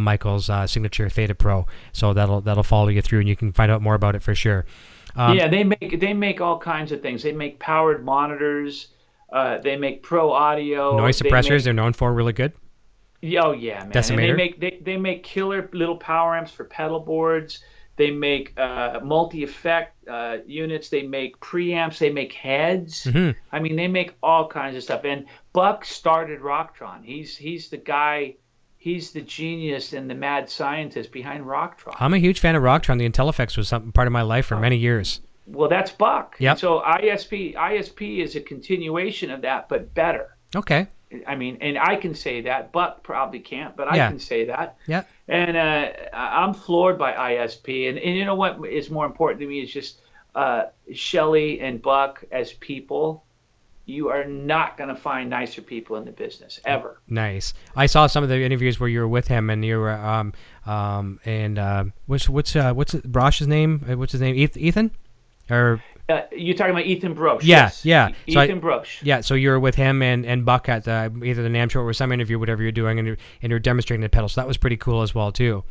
Michael's signature Theta Pro. So that'll follow you through, and you can find out more about it for sure. They make all kinds of things. They make powered monitors. They make pro audio. Noise suppressors. They're known for really good. Oh yeah, man. Decimator. And they make killer little power amps for pedal boards. They make multi-effect units. They make preamps. They make heads. Mm-hmm. I mean, they make all kinds of stuff. And Buck started Rocktron. He's the guy. He's the genius and the mad scientist behind Rocktron. I'm a huge fan of Rocktron. The IntelliFX was part of my life for many years. Well, that's Buck. Yep. So ISP is a continuation of that, but better. Okay. I mean, and I can say that. Buck probably can't, but I can say that. Yeah. And I'm floored by ISP. And you know what is more important to me is just Shelley and Buck as people. You are not going to find nicer people in the business ever. Nice. I saw some of the interviews where you were with him, and you were what's Brosh's name? What's his name? Ethan? Or You're talking about Ethan Broche. Yeah, yes. yeah. Ethan Broche. Yeah, so you're with him and Buck at either the NAMM show or some interview, whatever you're doing, and you're demonstrating the pedal. So that was pretty cool as well, too.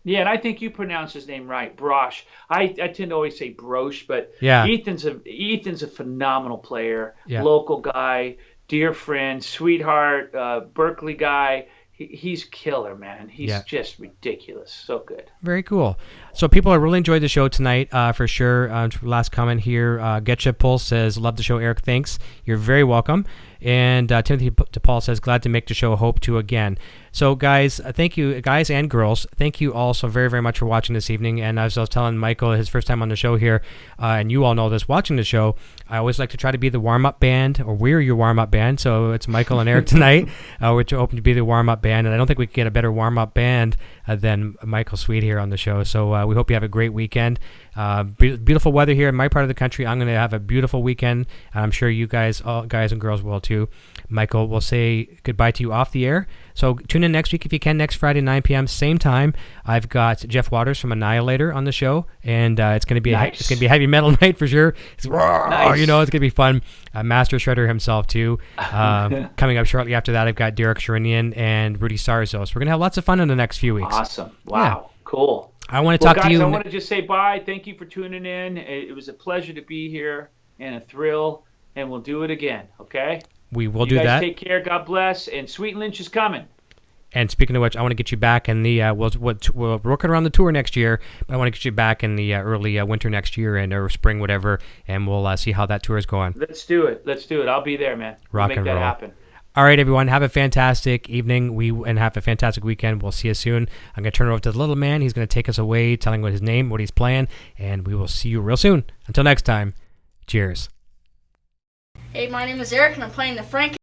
Yeah, and I think you pronounce his name right, Broche. I tend to always say Broche, but yeah. Ethan's a phenomenal player, yeah. local guy, dear friend, sweetheart, Berkeley guy. He's killer, man. He's just ridiculous. So good. Very cool. So people have really enjoyed the show tonight, for sure. Last comment here. Getcha Pulse says, love the show, Eric. Thanks. You're very welcome. And Timothy DePaul says, glad to make the show. Hope to again. So guys, thank you, guys and girls. Thank you all so very, very much for watching this evening. And as I was telling Michael, his first time on the show here, and you all know this, watching the show, I always like to try to be the warm-up band, or we're your warm-up band. So it's Michael and Eric tonight. We're hoping to be the warm-up band. And I don't think we could get a better warm-up band than Michael Sweet here on the show. So we hope you have a great weekend. Beautiful weather here in my part of the country. I'm going to have a beautiful weekend. I'm sure you guys, all guys and girls, will too. Michael, we'll say goodbye to you off the air. So tune in next week if you can, next Friday, 9 p.m. same time. I've got Jeff Waters from Annihilator on the show, and it's going to be nice. it's going to be a heavy metal night for sure. Nice. You know, it's going to be fun. Master Shredder himself too. Coming up shortly after that, I've got Derek Sherinian and Rudy Sarzo. So we're going to have lots of fun in the next few weeks. Awesome. Wow. Yeah. Cool. I want to talk guys, to you. I want to just say bye. Thank you for tuning in. It was a pleasure to be here and a thrill, and we'll do it again, okay? We will do that. You guys take care. God bless. And Sweet Lynch is coming. And speaking of which, I want to get you back in the we're working around the tour next year, but I want to get you back in the early winter next year or spring, whatever, and we'll see how that tour is going. Let's do it. I'll be there, man. Rock we'll and make that roll. happen. All right, everyone. Have a fantastic evening. And have a fantastic weekend. We'll see you soon. I'm going to turn it over to the little man. He's going to take us away, telling what his name, what he's playing, and we will see you real soon. Until next time, cheers. Hey, my name is Eric, and I'm playing the Frank.